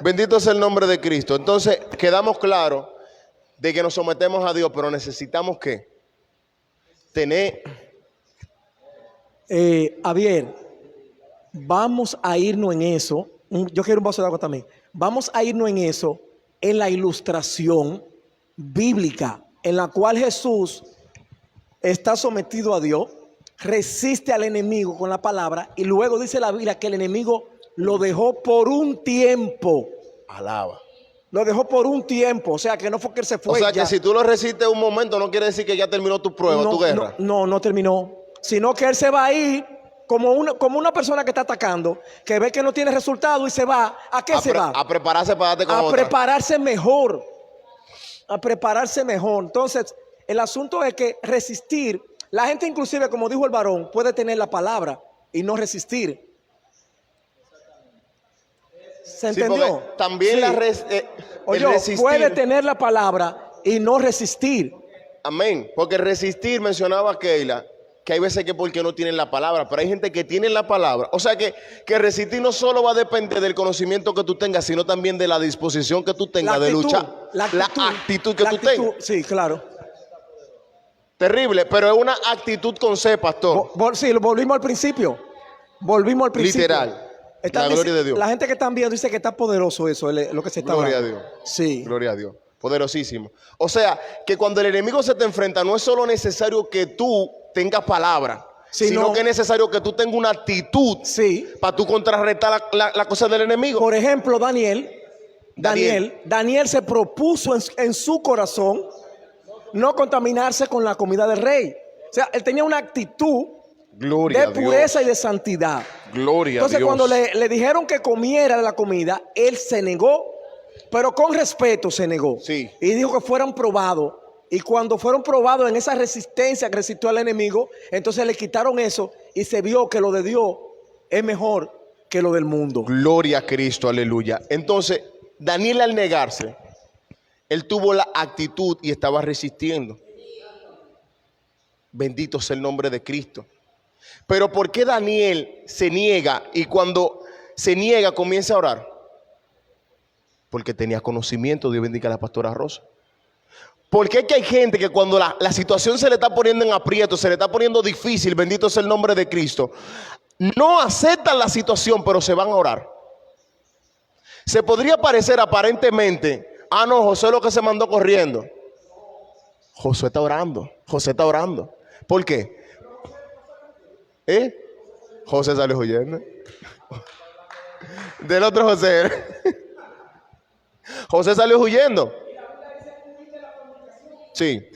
Bendito sea el nombre de Cristo. Entonces, quedamos claros de que nos sometemos a Dios, pero necesitamos que tener... Javier, vamos a irnos en eso. Yo quiero un vaso de agua también. Vamos a irnos en eso, en la ilustración bíblica, en la cual Jesús está sometido a Dios, resiste al enemigo con la palabra, y luego dice la Biblia que el enemigo lo dejó por un tiempo. Alaba. Lo dejó por un tiempo, o sea que no fue que él se fue. O sea ya. que si tú lo resistes un momento, no quiere decir que ya terminó tu prueba, tu guerra. No terminó. Sino que él se va a ir como una persona que está atacando, que ve que no tiene resultado y se va. ¿A qué se va? A prepararse para darte con A otra. prepararse mejor. A prepararse mejor. Entonces, el asunto es que resistir, la gente inclusive, como dijo el varón, puede tener la palabra y no resistir. ¿Se Sí, entendió? porque también Sí. Oye, el resistir. puede tener la palabra y no resistir. Amén. Porque resistir, mencionaba Keila, que hay veces que porque no tienen la palabra, pero hay gente que tiene la palabra. O sea que resistir no solo va a depender del conocimiento que tú tengas, sino también de la disposición que tú tengas de luchar. La actitud que tú actitud, tengas. sí, claro. Terrible, pero es una actitud con C, pastor. Sí, volvimos al principio. Volvimos al principio. Literal. La gloria de Dios. La gente que están viendo dice que está poderoso eso, lo que se está Gloria a hablando. Dios. Sí. Gloria a Dios. Poderosísimo. O sea, que cuando el enemigo se te enfrenta, no es solo necesario que tú tengas palabra, sino que es necesario que tú tengas una actitud para tú contrarrestar la cosa del enemigo. Por ejemplo, Daniel se propuso en su corazón no contaminarse con la comida del rey. O sea, él tenía una actitud Gloria de pureza y de santidad. Gloria Entonces, a Dios. cuando le dijeron que comiera de la comida, él se negó, pero con respeto se negó. Sí. Y dijo que fueran probados. Y cuando fueron probados en esa resistencia que resistió al enemigo, entonces le quitaron eso y se vio que lo de Dios es mejor que lo del mundo. Gloria a Cristo, aleluya. Entonces, Daniel al negarse, él tuvo la actitud y estaba resistiendo. Bendito sea el nombre de Cristo. Pero ¿por qué Daniel se niega y cuando se niega comienza a orar? Porque tenía conocimiento. Dios bendiga a la pastora Rosa. Porque es que hay gente que cuando la situación se le está poniendo en aprieto, se le está poniendo difícil, bendito sea el nombre de Cristo, no aceptan la situación, pero se van a orar. Se podría parecer aparentemente, no, José es lo que se mandó corriendo. José está orando, José está orando. ¿Por qué? José salió huyendo. Del otro José. José salió huyendo. Sí,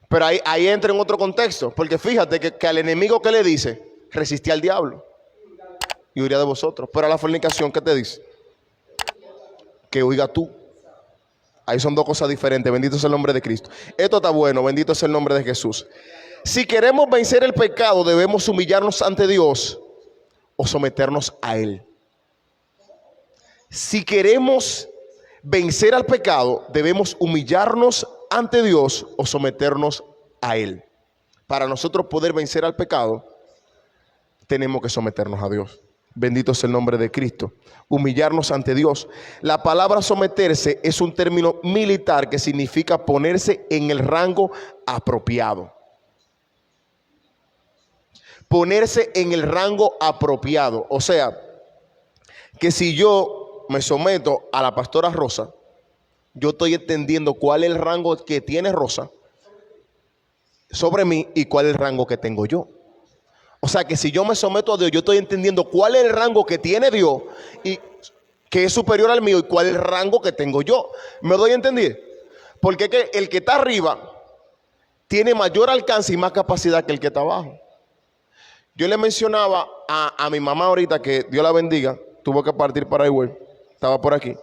pero ahí entra en otro contexto, porque fíjate que al enemigo, ¿qué le dice? Resistí al diablo y huirá de vosotros. Pero a la fornicación, ¿qué te dice? Que huiga tú. Ahí son dos cosas diferentes. Bendito sea el nombre de Cristo. Esto está bueno, bendito sea el nombre de Jesús. Si queremos vencer el pecado, debemos humillarnos ante Dios o someternos a Él. Si queremos vencer al pecado, debemos humillarnos ante Dios o someternos a Él. Para nosotros poder vencer al pecado, tenemos que someternos a Dios. Bendito sea el nombre de Cristo. Humillarnos ante Dios. La palabra someterse es un término militar que significa ponerse en el rango apropiado. Ponerse en el rango apropiado. O sea, que si yo me someto a la pastora Rosa, yo estoy entendiendo cuál es el rango que tiene Rosa, sobre mí y cuál es el rango que tengo yo. O sea que si yo me someto a Dios, yo estoy entendiendo cuál es el rango que tiene Dios y que es superior al mío y cuál es el rango que tengo yo. ¿Me doy a entender? Porque es que el que está arriba tiene mayor alcance y más capacidad que el que está abajo. Yo le mencionaba a mi mamá ahorita, que Dios la bendiga, tuvo que partir para Igual, estaba por aquí.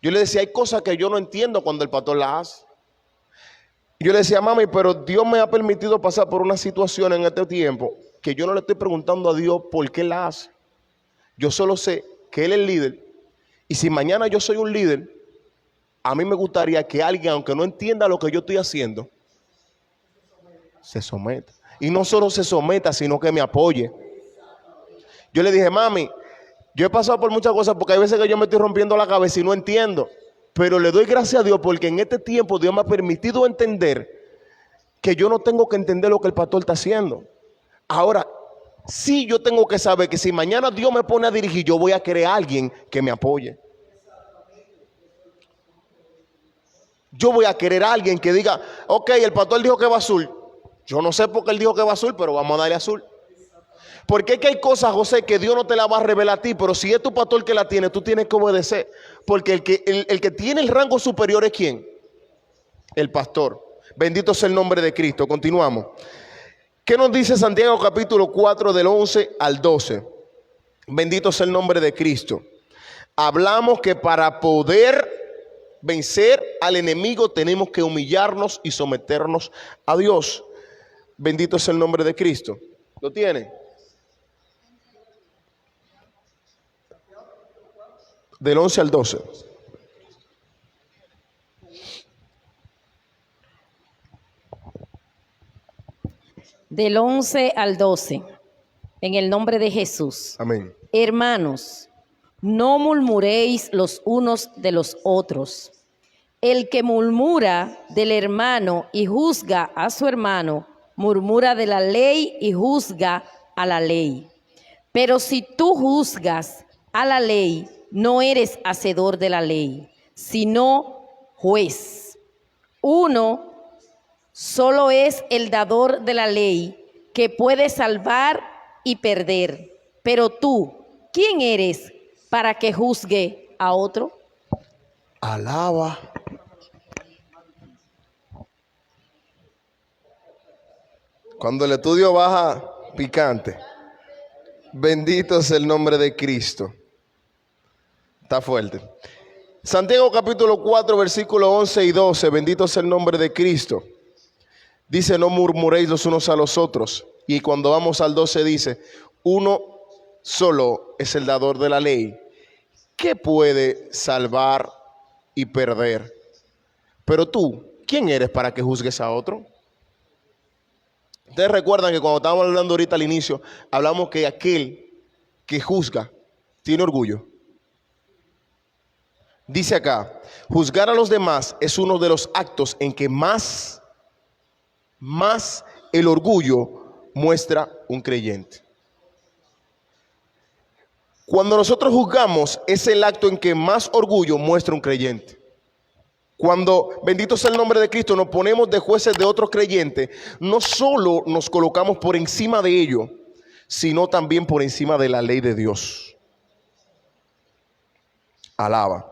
Yo le decía, hay cosas que yo no entiendo cuando el pastor las hace. Y yo le decía, mami, pero Dios me ha permitido pasar por una situación en este tiempo que yo no le estoy preguntando a Dios por qué la hace. Yo solo sé que Él es el líder. Y si mañana yo soy un líder, a mí me gustaría que alguien, aunque no entienda lo que yo estoy haciendo, se someta. Y no solo se someta, sino que me apoye. Yo le dije, mami, yo he pasado por muchas cosas porque hay veces que yo me estoy rompiendo la cabeza y no entiendo. Pero le doy gracias a Dios porque en este tiempo Dios me ha permitido entender que yo no tengo que entender lo que el pastor está haciendo. Ahora, sí yo tengo que saber que si mañana Dios me pone a dirigir, yo voy a querer a alguien que me apoye. Yo voy a querer a alguien que diga, ok, el pastor dijo que va azul. Yo no sé por qué él dijo que va azul, pero vamos a darle azul. Porque es que hay cosas, José, que Dios no te la va a revelar a ti, pero si es tu pastor que la tiene, tú tienes que obedecer. Porque el que tiene el rango superior es ¿quién? El pastor. Bendito sea el nombre de Cristo. Continuamos. ¿Qué nos dice Santiago capítulo 4 del 11 al 12? Bendito sea el nombre de Cristo. Hablamos que para poder vencer al enemigo tenemos que humillarnos y someternos a Dios. Bendito sea el nombre de Cristo. ¿Lo tiene? Del 11 al 12. Del 11 al 12, en el nombre de Jesús. Amén. Hermanos, no murmuréis los unos de los otros. El que murmura del hermano y juzga a su hermano, murmura de la ley y juzga a la ley. Pero si tú juzgas a la ley, no eres hacedor de la ley, sino juez. Uno solo es el dador de la ley, que puede salvar y perder. Pero tú, ¿quién eres para que juzgue a otro? Alaba. Cuando el estudio baja picante. Bendito es el nombre de Cristo. Está fuerte. Santiago capítulo 4, versículo 11 y 12. Bendito es el nombre de Cristo. Dice, no murmuréis los unos a los otros. Y cuando vamos al 12 dice, uno solo es el dador de la ley, que puede salvar y perder. Pero tú, ¿quién eres para que juzgues a otro? Ustedes recuerdan que cuando estábamos hablando ahorita al inicio, hablamos que aquel que juzga tiene orgullo. Dice acá, juzgar a los demás es uno de los actos en que más el orgullo muestra un creyente. Cuando nosotros juzgamos, es el acto en que más orgullo muestra un creyente. Cuando, bendito sea el nombre de Cristo, nos ponemos de jueces de otros creyentes, no solo nos colocamos por encima de ellos, sino también por encima de la ley de Dios. Alaba.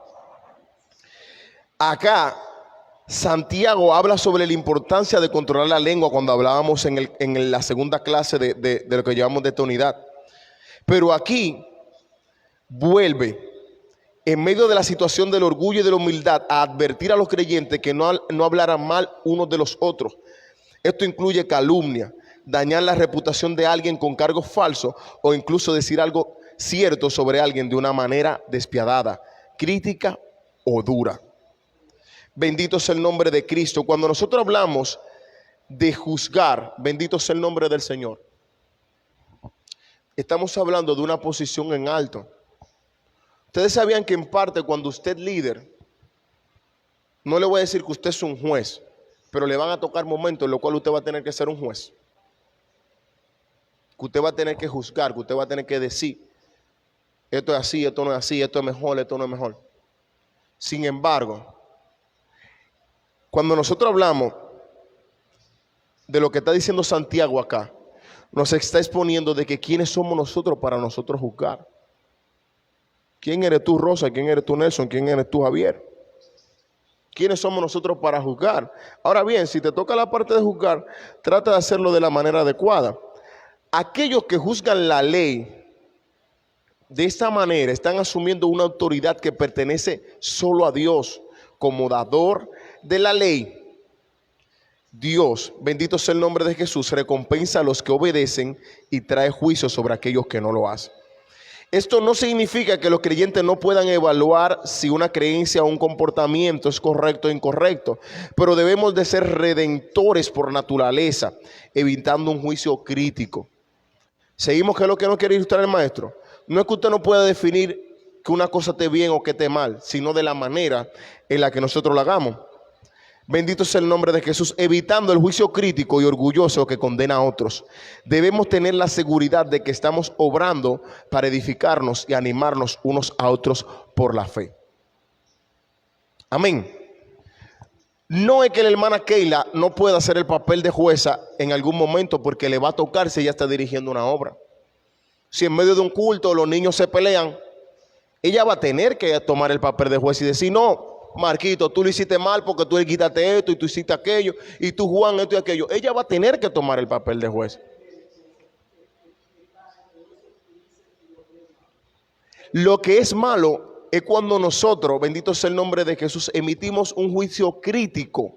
Acá, Santiago habla sobre la importancia de controlar la lengua cuando hablábamos en la segunda clase de lo que llevamos de esta unidad. Pero aquí vuelve, en medio de la situación del orgullo y de la humildad, a advertir a los creyentes que no hablaran mal unos de los otros. Esto incluye calumnia, dañar la reputación de alguien con cargos falsos o incluso decir algo cierto sobre alguien de una manera despiadada, crítica o dura. Bendito sea el nombre de Cristo. Cuando nosotros hablamos de juzgar, bendito sea el nombre del Señor, estamos hablando de una posición en alto. Ustedes sabían que en parte cuando usted es líder, no le voy a decir que usted es un juez, pero le van a tocar momentos en los cuales usted va a tener que ser un juez. Que usted va a tener que juzgar, que usted va a tener que decir, esto es así, esto no es así, esto es mejor, esto no es mejor. Sin embargo, cuando nosotros hablamos de lo que está diciendo Santiago acá, nos está exponiendo de que quiénes somos nosotros para nosotros juzgar. ¿Quién eres tú, Rosa? ¿Quién eres tú, Nelson? ¿Quién eres tú, Javier? ¿Quiénes somos nosotros para juzgar? Ahora bien, si te toca la parte de juzgar, trata de hacerlo de la manera adecuada. Aquellos que juzgan la ley de esta manera están asumiendo una autoridad que pertenece solo a Dios como dador de la ley. Dios, bendito sea el nombre de Jesús, recompensa a los que obedecen y trae juicio sobre aquellos que no lo hacen. Esto no significa que los creyentes no puedan evaluar si una creencia o un comportamiento es correcto o incorrecto, pero debemos de ser redentores por naturaleza, evitando un juicio crítico. Seguimos, que es lo que nos quiere ilustrar el maestro. No es que usted no pueda definir que una cosa esté bien o que esté mal, sino de la manera en la que nosotros la hagamos. Bendito sea el nombre de Jesús, evitando el juicio crítico y orgulloso que condena a otros. Debemos tener la seguridad de que estamos obrando para edificarnos y animarnos unos a otros por la fe. Amén. No es que la hermana Keila no pueda hacer el papel de jueza en algún momento porque le va a tocar si ella está dirigiendo una obra. Si en medio de un culto los niños se pelean, ella va a tener que tomar el papel de juez y decir: no, Marquito, tú lo hiciste mal porque tú le quitaste esto y tú hiciste aquello, y tú, Juan, esto y aquello. Ella va a tener que tomar el papel de juez. Lo que es malo es cuando nosotros, bendito sea el nombre de Jesús, emitimos un juicio crítico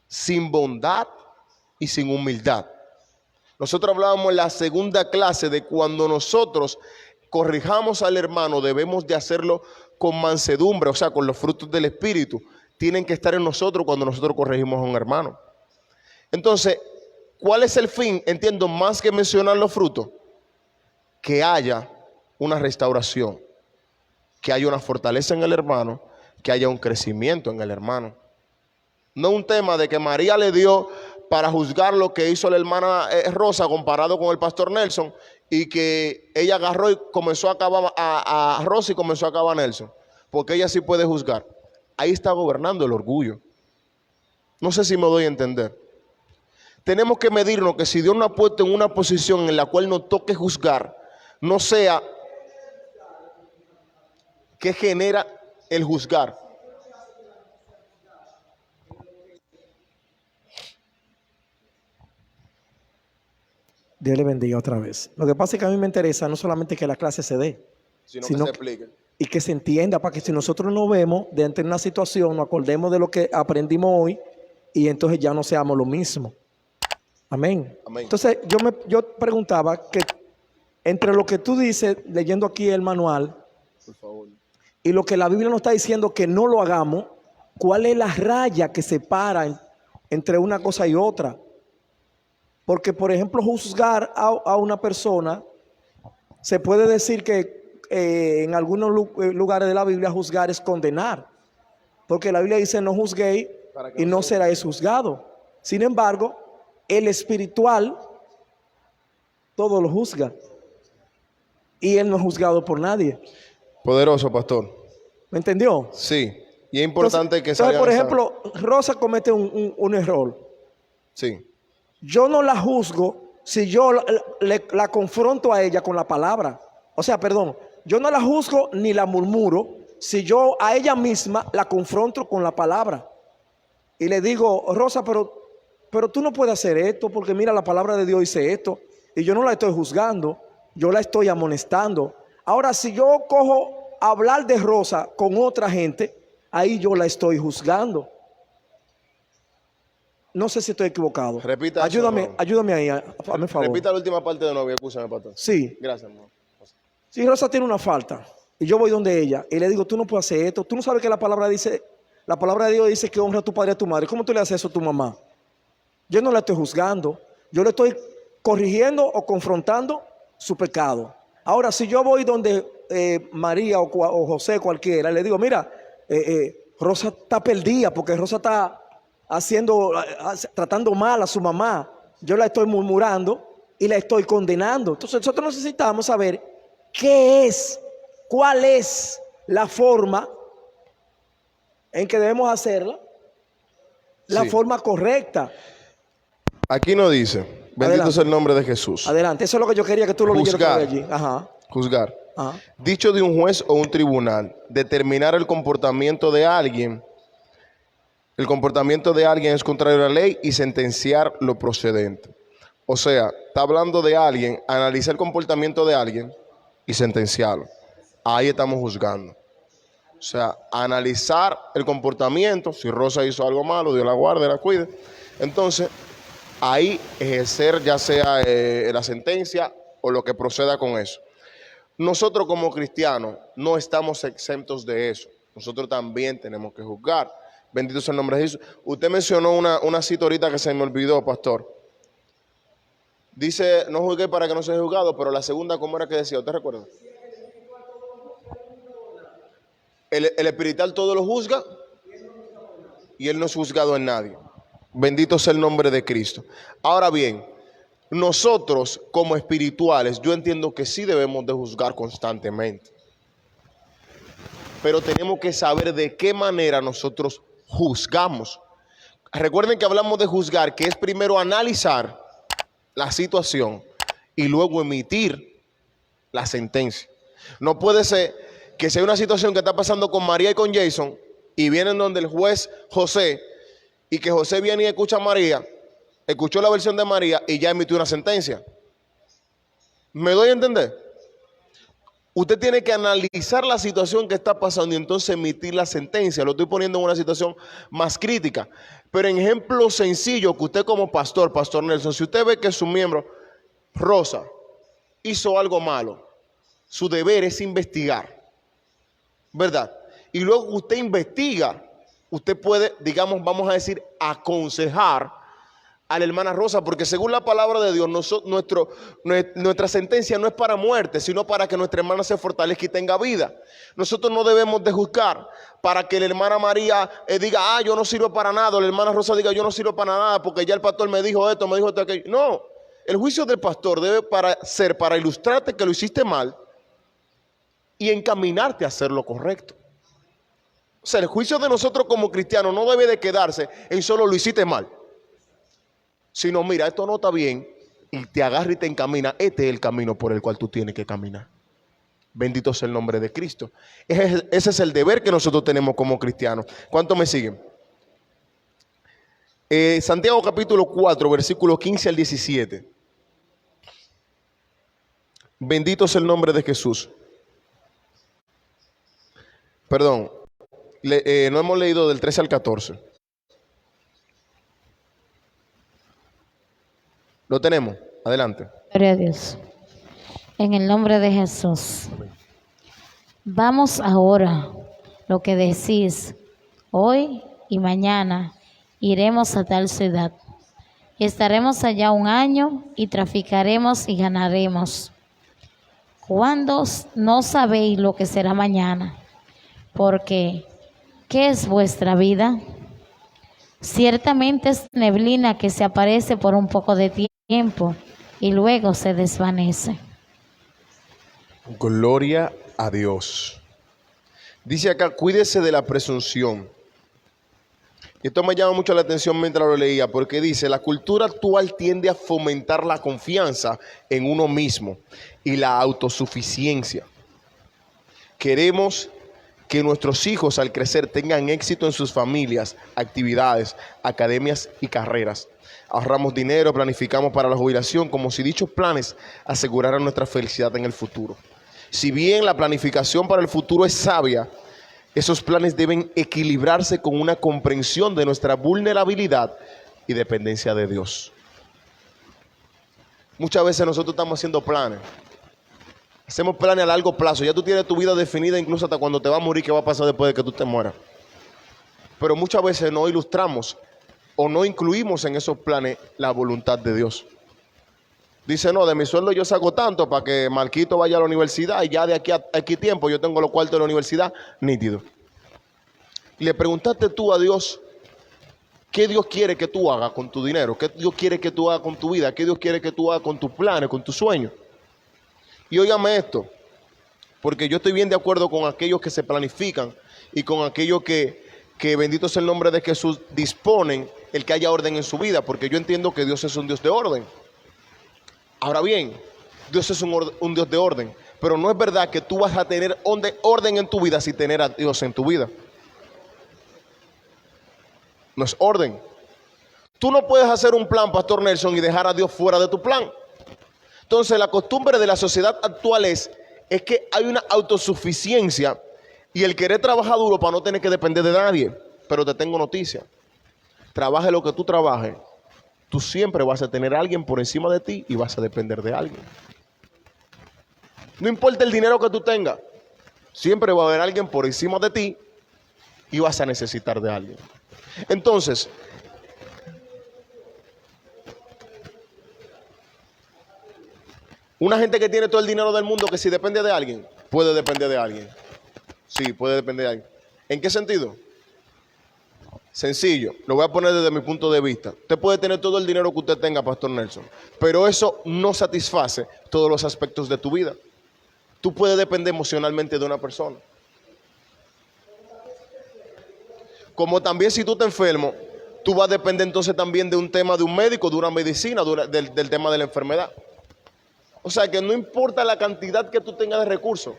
sin bondad y sin humildad. Nosotros hablábamos en la segunda clase de cuando nosotros corrijamos al hermano, debemos de hacerlo con mansedumbre, o sea, con los frutos del Espíritu. Tienen que estar en nosotros cuando nosotros corregimos a un hermano. Entonces, ¿cuál es el fin? Entiendo, más que mencionar los frutos, que haya una restauración, que haya una fortaleza en el hermano, que haya un crecimiento en el hermano. No un tema de que María le dio para juzgar lo que hizo la hermana Rosa comparado con el pastor Nelson, y que ella agarró y comenzó a acabar a Rosa y comenzó a acabar a Nelson, porque ella sí puede juzgar. Ahí está gobernando el orgullo. No sé si me doy a entender. Tenemos que medirnos que si Dios nos ha puesto en una posición en la cual nos toque juzgar, no sea que genera el juzgar. Dios le bendiga otra vez. Lo que pasa es que a mí me interesa no solamente que la clase se dé, sino que se explique. Y que se entienda, para que si nosotros nos vemos dentro de una situación, nos acordemos de lo que aprendimos hoy y entonces ya no seamos lo mismo. Amén. Amén. Entonces yo preguntaba que entre lo que tú dices, leyendo aquí el manual, Por favor. y lo que la Biblia nos está diciendo que no lo hagamos, ¿cuál es la raya que separa entre una cosa y otra? Porque, por ejemplo, juzgar a una persona, se puede decir que en algunos lugares de la Biblia juzgar es condenar. Porque la Biblia dice: no juzguéis y no seráis juzgados. Sin embargo, el espiritual todo lo juzga. Y él no es juzgado por nadie. Poderoso, pastor. ¿Me entendió? Sí. Y es importante entonces, por ejemplo, Rosa comete un error. Sí. Yo no la juzgo si yo la confronto a ella con la palabra. O sea, perdón, yo no la juzgo ni la murmuro si yo a ella misma la confronto con la palabra. Y le digo: Rosa, pero tú no puedes hacer esto porque mira, la palabra de Dios dice esto. Y yo no la estoy juzgando, yo la estoy amonestando. Ahora, si yo cojo a hablar de Rosa con otra gente, ahí yo la estoy juzgando. No sé si estoy equivocado. Repita. Ayúdame ahí, hazme favor. Repita la última parte de nuevo, escúchame, pastor. Sí. Gracias, hermano. Si Rosa tiene una falta y yo voy donde ella y le digo: tú no puedes hacer esto, tú no sabes que la palabra de Dios dice que honra a tu padre y a tu madre. ¿Cómo tú le haces eso a tu mamá? Yo no la estoy juzgando, yo le estoy corrigiendo o confrontando su pecado. Ahora, si yo voy donde María o José cualquiera, le digo: mira, Rosa está perdida porque Rosa está tratando mal a su mamá, yo la estoy murmurando y la estoy condenando. Entonces nosotros necesitamos saber cuál es la forma en que debemos hacerla, la forma correcta. Aquí no dice, bendito Adelante. sea el nombre de Jesús. Adelante, eso es lo que yo quería que tú lo leyeras Juzgar. allí. Ajá, Juzgar. ajá. Dicho de un juez o un tribunal, determinar el comportamiento de alguien. El comportamiento de alguien es contrario a la ley y sentenciar lo procedente. O sea, está hablando de alguien, analizar el comportamiento de alguien y sentenciarlo. Ahí estamos juzgando. O sea, analizar el comportamiento. Si Rosa hizo algo malo, Dios la guarde, la cuide. Entonces, ahí ejercer ya sea la sentencia o lo que proceda con eso. Nosotros como cristianos no estamos exentos de eso. Nosotros también tenemos que juzgar. Bendito sea el nombre de Jesús. Usted mencionó una cita ahorita que se me olvidó, pastor. Dice, no juzgué para que no sea juzgado, pero la segunda, ¿cómo era que decía? ¿Usted recuerda? El espiritual todo lo juzga y él no es juzgado en nadie. Bendito sea el nombre de Cristo. Ahora bien, nosotros como espirituales, yo entiendo que sí debemos de juzgar constantemente. Pero tenemos que saber de qué manera nosotros juzgamos. Recuerden que hablamos de juzgar, que es primero analizar la situación y luego emitir la sentencia. No puede ser que sea una situación que está pasando con María y con Jason y vienen donde el juez José y que José viene y escucha a María, escuchó la versión de María y ya emitió una sentencia. ¿Me doy a entender? Usted tiene que analizar la situación que está pasando y entonces emitir la sentencia. Lo estoy poniendo en una situación más crítica. Pero en ejemplo sencillo, que usted como pastor, Pastor Nelson, si usted ve que su miembro, Rosa, hizo algo malo, su deber es investigar, ¿verdad? Y luego usted investiga, usted puede, digamos, vamos a decir, aconsejar a la hermana Rosa, porque según la palabra de Dios, nuestra sentencia no es para muerte, sino para que nuestra hermana se fortalezca y tenga vida. Nosotros no debemos de juzgar para que la hermana María diga, yo no sirvo para nada, o la hermana Rosa diga, yo no sirvo para nada, porque ya el pastor me dijo esto, aquello. No, el juicio del pastor debe ser para ilustrarte que lo hiciste mal y encaminarte a hacer lo correcto. O sea, el juicio de nosotros como cristianos no debe de quedarse en solo lo hiciste mal, sino mira, esto no está bien, y te agarra y te encamina. Este es el camino por el cual tú tienes que caminar. Bendito sea el nombre de Cristo. Ese es el deber que nosotros tenemos como cristianos. ¿Cuántos me siguen? Santiago capítulo 4, versículo 15 al 17. Bendito sea el nombre de Jesús. Perdón, no hemos leído del 13 al 14. ¿Lo tenemos? Adelante. Gloria a Dios. En el nombre de Jesús. Vamos ahora, lo que decís, hoy y mañana iremos a tal ciudad. Y estaremos allá un año y traficaremos y ganaremos. ¿Cuándo no sabéis lo que será mañana? Porque, ¿qué es vuestra vida? Ciertamente es neblina que se aparece por un poco de tiempo y luego se desvanece. Gloria a Dios. Dice acá, cuídese de la presunción. Y esto me llama mucho la atención mientras lo leía, porque dice, la cultura actual tiende a fomentar la confianza en uno mismo y la autosuficiencia. Queremos que nuestros hijos al crecer tengan éxito en sus familias, actividades, academias y carreras. Ahorramos dinero, planificamos para la jubilación, como si dichos planes aseguraran nuestra felicidad en el futuro. Si bien la planificación para el futuro es sabia, esos planes deben equilibrarse con una comprensión de nuestra vulnerabilidad y dependencia de Dios. Muchas veces nosotros estamos haciendo planes. Hacemos planes a largo plazo. Ya tú tienes tu vida definida incluso hasta cuando te vas a morir, qué va a pasar después de que tú te mueras. Pero muchas veces no ilustramos o no incluimos en esos planes la voluntad de Dios. Dice, no, de mi sueldo yo saco tanto para que Marquito vaya a la universidad y ya de aquí a aquí tiempo yo tengo los cuartos de la universidad nítido. Y le preguntaste tú a Dios, ¿qué Dios quiere que tú hagas con tu dinero? ¿Qué Dios quiere que tú hagas con tu vida? ¿Qué Dios quiere que tú hagas con tus planes, con tus sueños? Y óigame esto, porque yo estoy bien de acuerdo con aquellos que se planifican y con aquellos que bendito sea el nombre de Jesús, disponen el que haya orden en su vida, porque yo entiendo que Dios es un Dios de orden. Ahora bien, Dios es un Dios de orden, pero no es verdad que tú vas a tener orden en tu vida sin tener a Dios en tu vida. No es orden. Tú no puedes hacer un plan, Pastor Nelson, y dejar a Dios fuera de tu plan. Entonces la costumbre de la sociedad actual es que hay una autosuficiencia y el querer trabajar duro para no tener que depender de nadie. Pero te tengo noticia. Trabaje lo que tú trabajes, tú siempre vas a tener a alguien por encima de ti y vas a depender de alguien. No importa el dinero que tú tengas, siempre va a haber alguien por encima de ti y vas a necesitar de alguien. Entonces, una gente que tiene todo el dinero del mundo, que si depende de alguien, puede depender de alguien. Sí, puede depender de alguien. ¿En qué sentido? Sencillo, lo voy a poner desde mi punto de vista. Usted puede tener todo el dinero que usted tenga, Pastor Nelson, pero eso no satisface todos los aspectos de tu vida. Tú puedes depender emocionalmente de una persona. Como también si tú te enfermo, tú vas a depender entonces también de un tema de un médico, de una medicina, del tema de la enfermedad. O sea que no importa la cantidad que tú tengas de recursos.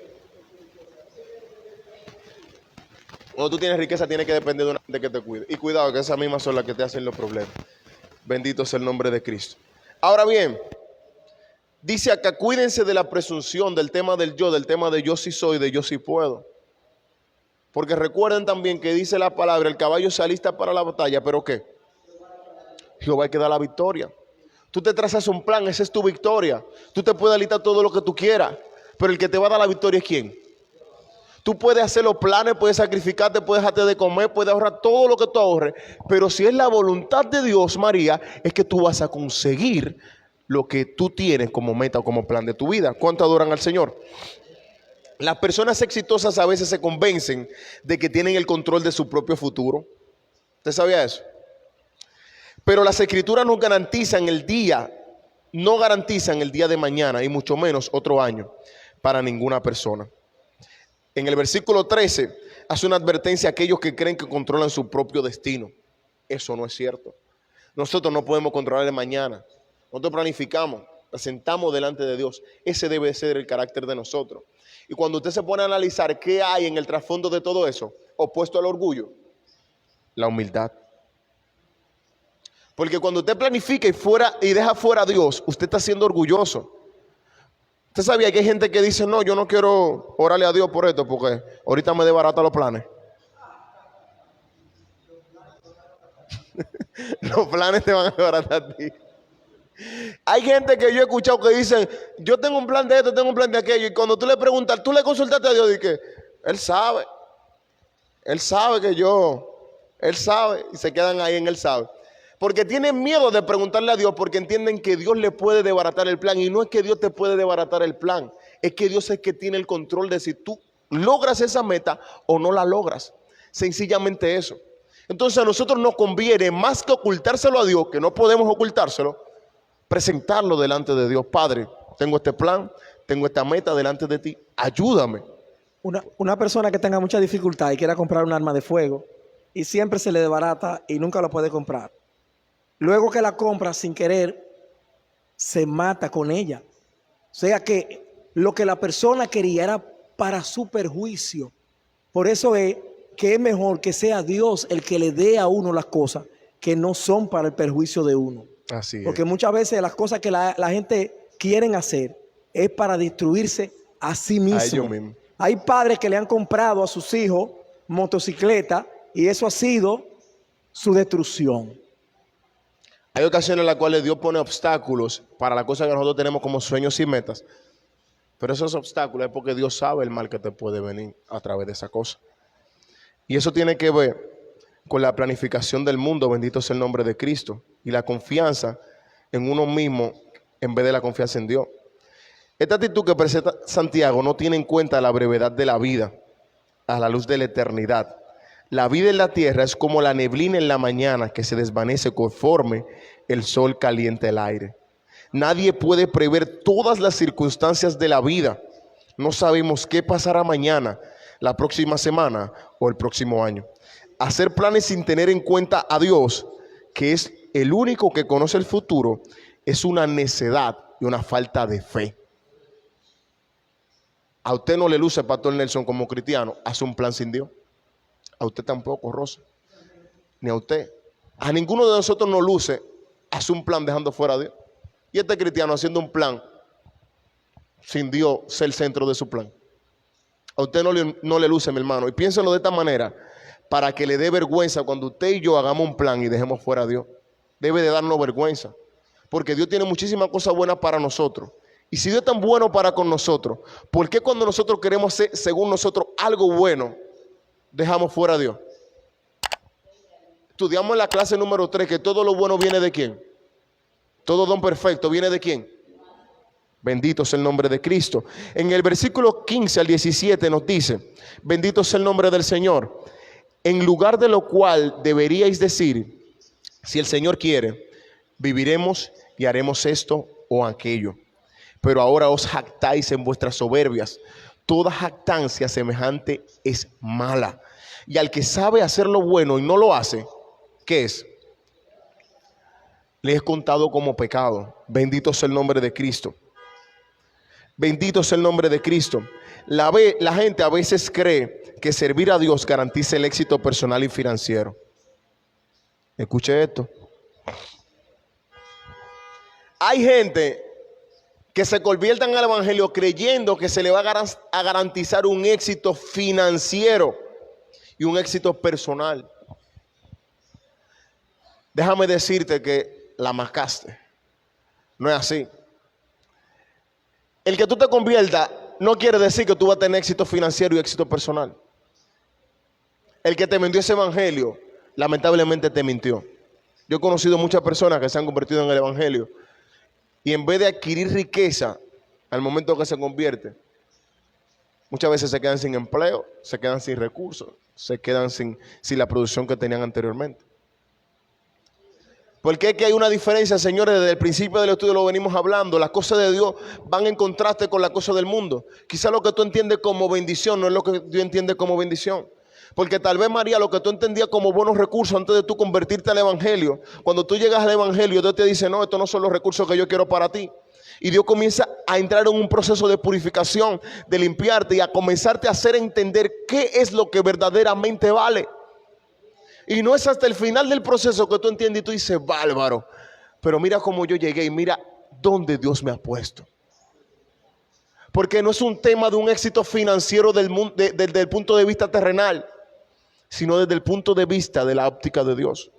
Cuando tú tienes riqueza, tienes que depender de que te cuide. Y cuidado, que esas mismas son las que te hacen los problemas. Bendito sea el nombre de Cristo. Ahora bien, dice acá, cuídense de la presunción, del tema del yo, del tema de yo sí soy, de yo sí puedo. Porque recuerden también que dice la palabra, el caballo se alista para la batalla, ¿pero qué? Jehová hay que dar la victoria. Tú te trazas un plan, esa es tu victoria. Tú te puedes alistar todo lo que tú quieras, pero el que te va a dar la victoria es ¿quién? Tú puedes hacer los planes, puedes sacrificarte, puedes dejarte de comer, puedes ahorrar todo lo que tú ahorres. Pero si es la voluntad de Dios, María, es que tú vas a conseguir lo que tú tienes como meta o como plan de tu vida. ¿Cuánto adoran al Señor? Las personas exitosas a veces se convencen de que tienen el control de su propio futuro. ¿Usted sabía eso? Pero las escrituras no garantizan el día de mañana y mucho menos otro año para ninguna persona. En el versículo 13 hace una advertencia a aquellos que creen que controlan su propio destino. Eso no es cierto. Nosotros no podemos controlar el mañana. Nosotros planificamos, nos sentamos delante de Dios. Ese debe ser el carácter de nosotros. Y cuando usted se pone a analizar qué hay en el trasfondo de todo eso, opuesto al orgullo, la humildad. Porque cuando usted planifica y deja fuera a Dios, usted está siendo orgulloso. ¿Usted sabía que hay gente que dice, no, yo no quiero orarle a Dios por esto porque ahorita me desbarata los planes? Los planes te van a desbaratar a ti. Hay gente que yo he escuchado que dicen, yo tengo un plan de esto, tengo un plan de aquello. Y cuando tú le preguntas, tú le consultaste a Dios y que Él sabe Él sabe. Y se quedan ahí en Él sabe. Porque tienen miedo de preguntarle a Dios porque entienden que Dios le puede desbaratar el plan. Y no es que Dios te puede desbaratar el plan. Es que Dios es que tiene el control de si tú logras esa meta o no la logras. Sencillamente eso. Entonces a nosotros nos conviene más que ocultárselo a Dios, que no podemos ocultárselo, presentarlo delante de Dios. Padre, tengo este plan, tengo esta meta delante de ti. Ayúdame. Una persona que tenga mucha dificultad y quiera comprar un arma de fuego y siempre se le desbarata y nunca lo puede comprar. Luego que la compra sin querer, se mata con ella. O sea que lo que la persona quería era para su perjuicio. Por eso es que es mejor que sea Dios el que le dé a uno las cosas que no son para el perjuicio de uno. Así es. Porque muchas veces las cosas que la gente quieren hacer es para destruirse a sí mismo. A ellos mismos. Hay padres que le han comprado a sus hijos motocicleta y eso ha sido su destrucción. Hay ocasiones en las cuales Dios pone obstáculos para las cosas que nosotros tenemos como sueños y metas. Pero esos obstáculos es porque Dios sabe el mal que te puede venir a través de esa cosa. Y eso tiene que ver con la planificación del mundo, bendito sea el nombre de Cristo, y la confianza en uno mismo en vez de la confianza en Dios. Esta actitud que presenta Santiago no tiene en cuenta la brevedad de la vida a la luz de la eternidad. La vida en la tierra es como la neblina en la mañana que se desvanece conforme el sol calienta el aire. Nadie puede prever todas las circunstancias de la vida. No sabemos qué pasará mañana, la próxima semana o el próximo año. Hacer planes sin tener en cuenta a Dios que es el único que conoce el futuro, es una necedad y una falta de fe. A usted no le luce, Pastor Nelson, como cristiano, hace un plan sin Dios. A usted tampoco, Rosa. Ni a usted. A ninguno de nosotros nos luce, hace un plan dejando fuera a Dios. Y este cristiano haciendo un plan sin Dios ser el centro de su plan. A usted no le luce, mi hermano. Y piénselo de esta manera, para que le dé vergüenza cuando usted y yo hagamos un plan y dejemos fuera a Dios. Debe de darnos vergüenza. Porque Dios tiene muchísimas cosas buenas para nosotros. Y si Dios es tan bueno para con nosotros, ¿por qué cuando nosotros queremos hacer, según nosotros, algo bueno, dejamos fuera a Dios? Estudiamos en la clase número 3 que todo lo bueno viene de ¿quién? Todo don perfecto viene de ¿quién? Bendito sea el nombre de Cristo. En el versículo 15 al 17 nos dice, bendito sea el nombre del Señor. En lugar de lo cual deberíais decir, si el Señor quiere, viviremos y haremos esto o aquello. Pero ahora os jactáis en vuestras soberbias. Toda jactancia semejante es mala. Y al que sabe hacer lo bueno y no lo hace, ¿qué es? Le es contado como pecado. Bendito sea el nombre de Cristo. Bendito sea el nombre de Cristo. La gente a veces cree que servir a Dios garantiza el éxito personal y financiero. Escuche esto. Hay gente que se convierten al evangelio creyendo que se le va a garantizar un éxito financiero y un éxito personal. Déjame decirte que la mascaste. No es así. El que tú te conviertas no quiere decir que tú vas a tener éxito financiero y éxito personal. El que te vendió ese evangelio, lamentablemente te mintió. Yo he conocido muchas personas que se han convertido en el evangelio y en vez de adquirir riqueza al momento que se convierte, muchas veces se quedan sin empleo, se quedan sin recursos, se quedan sin la producción que tenían anteriormente. Porque es que hay una diferencia, señores, desde el principio del estudio lo venimos hablando. Las cosas de Dios van en contraste con las cosas del mundo. Quizá lo que tú entiendes como bendición no es lo que Dios entiende como bendición. Porque tal vez, María, lo que tú entendías como buenos recursos antes de tú convertirte al evangelio, cuando tú llegas al evangelio, Dios te dice, no, estos no son los recursos que yo quiero para ti. Y Dios comienza a entrar en un proceso de purificación, de limpiarte y a comenzarte a hacer entender qué es lo que verdaderamente vale. Y no es hasta el final del proceso que tú entiendes y tú dices, bárbaro, pero mira cómo yo llegué y mira dónde Dios me ha puesto. Porque no es un tema de un éxito financiero desde el punto de vista terrenal, sino desde el punto de vista de la óptica de Dios.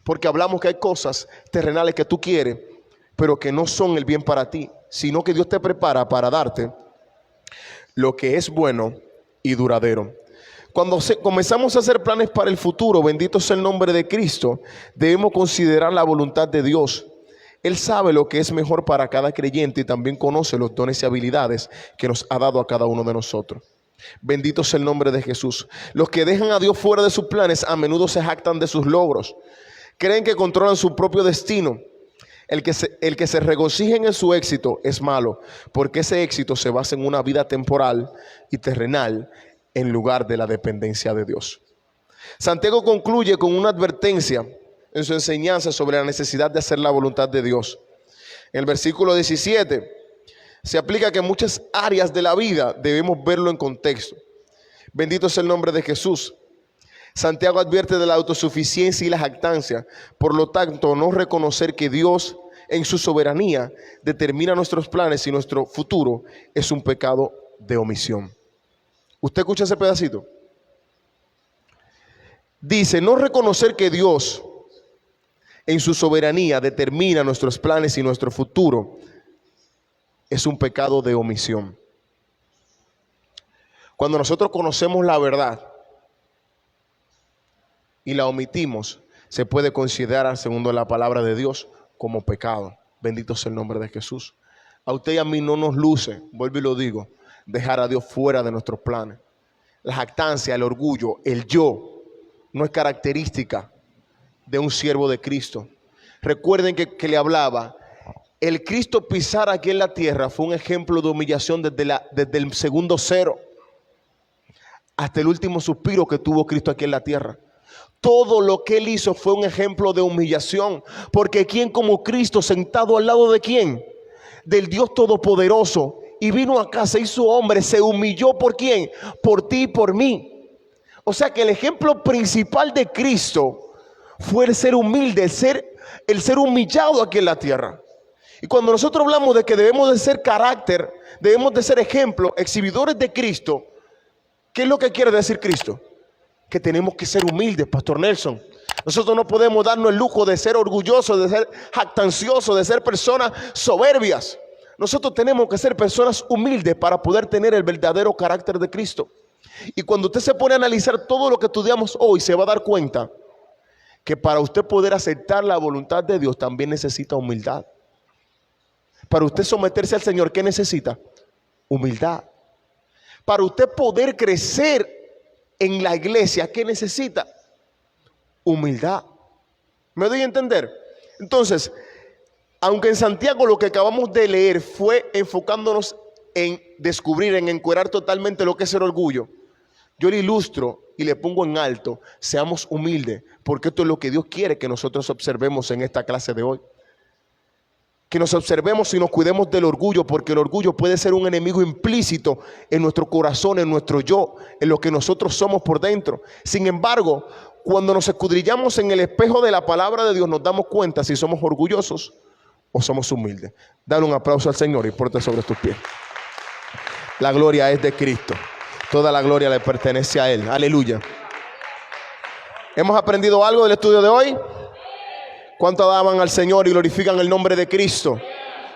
Porque hablamos que hay cosas terrenales que tú quieres, pero que no son el bien para ti, sino que Dios te prepara para darte lo que es bueno y duradero. Cuando comenzamos a hacer planes para el futuro, bendito sea el nombre de Cristo, debemos considerar la voluntad de Dios. Él sabe lo que es mejor para cada creyente y también conoce los dones y habilidades que nos ha dado a cada uno de nosotros. Bendito sea el nombre de Jesús. Los que dejan a Dios fuera de sus planes a menudo se jactan de sus logros. Creen que controlan su propio destino. El que se regocijen en su éxito es malo, porque ese éxito se basa en una vida temporal y terrenal en lugar de la dependencia de Dios. Santiago concluye con una advertencia en su enseñanza sobre la necesidad de hacer la voluntad de Dios. En el versículo 17 se aplica que en muchas áreas de la vida debemos verlo en contexto. Bendito sea el nombre de Jesús. Santiago advierte de la autosuficiencia y la jactancia. Por lo tanto, no reconocer que Dios en su soberanía determina nuestros planes y nuestro futuro es un pecado de omisión. ¿Usted escucha ese pedacito? Dice, no reconocer que Dios en su soberanía determina nuestros planes y nuestro futuro es un pecado de omisión. Cuando nosotros conocemos la verdad y la omitimos, se puede considerar, según la palabra de Dios, como pecado. Bendito sea el nombre de Jesús. A usted y a mí no nos luce, vuelvo y lo digo, dejar a Dios fuera de nuestros planes. La jactancia, el orgullo, el yo, no es característica de un siervo de Cristo. Recuerden que le hablaba, el Cristo pisar aquí en la tierra fue un ejemplo de humillación desde el segundo cero hasta el último suspiro que tuvo Cristo aquí en la tierra. Todo lo que él hizo fue un ejemplo de humillación. Porque ¿quién como Cristo sentado al lado de quién? Del Dios Todopoderoso. Y vino acá, se hizo hombre, se humilló ¿por quién? Por ti y por mí. O sea que el ejemplo principal de Cristo fue el ser humilde, el ser humillado aquí en la tierra. Y cuando nosotros hablamos de que debemos de ser carácter, debemos de ser ejemplo, exhibidores de Cristo, ¿qué es lo que quiere decir Cristo? Que tenemos que ser humildes, Pastor Nelson. Nosotros no podemos darnos el lujo de ser orgullosos, de ser jactanciosos, de ser personas soberbias. Nosotros tenemos que ser personas humildes para poder tener el verdadero carácter de Cristo. Y cuando usted se pone a analizar todo lo que estudiamos hoy, se va a dar cuenta que para usted poder aceptar la voluntad de Dios también necesita humildad. Para usted someterse al Señor, ¿qué necesita? Humildad. Para usted poder crecer en la iglesia, ¿qué necesita? Humildad. ¿Me doy a entender? Entonces, aunque en Santiago lo que acabamos de leer fue enfocándonos en descubrir, en encuadrar totalmente lo que es el orgullo, yo le ilustro y le pongo en alto: seamos humildes, porque esto es lo que Dios quiere que nosotros observemos en esta clase de hoy. Que nos observemos y nos cuidemos del orgullo, porque el orgullo puede ser un enemigo implícito en nuestro corazón, en nuestro yo, en lo que nosotros somos por dentro. Sin embargo, cuando nos escudriñamos en el espejo de la palabra de Dios, nos damos cuenta si somos orgullosos o somos humildes. Dale un aplauso al Señor y ponte sobre tus pies. La gloria es de Cristo. Toda la gloria le pertenece a Él. Aleluya. ¿Hemos aprendido algo del estudio de hoy? ¿Cuánto alaban al Señor y glorifican el nombre de Cristo?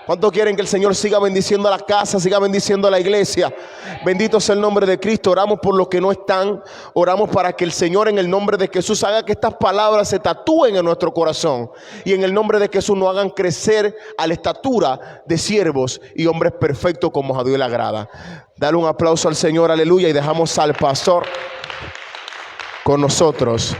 ¿Cuánto quieren que el Señor siga bendiciendo a la casa, siga bendiciendo a la iglesia? Bendito sea el nombre de Cristo. Oramos por los que no están. Oramos para que el Señor, en el nombre de Jesús, haga que estas palabras se tatúen en nuestro corazón. Y en el nombre de Jesús nos hagan crecer a la estatura de siervos y hombres perfectos como a Dios le agrada. Dale un aplauso al Señor, aleluya. Y dejamos al pastor con nosotros.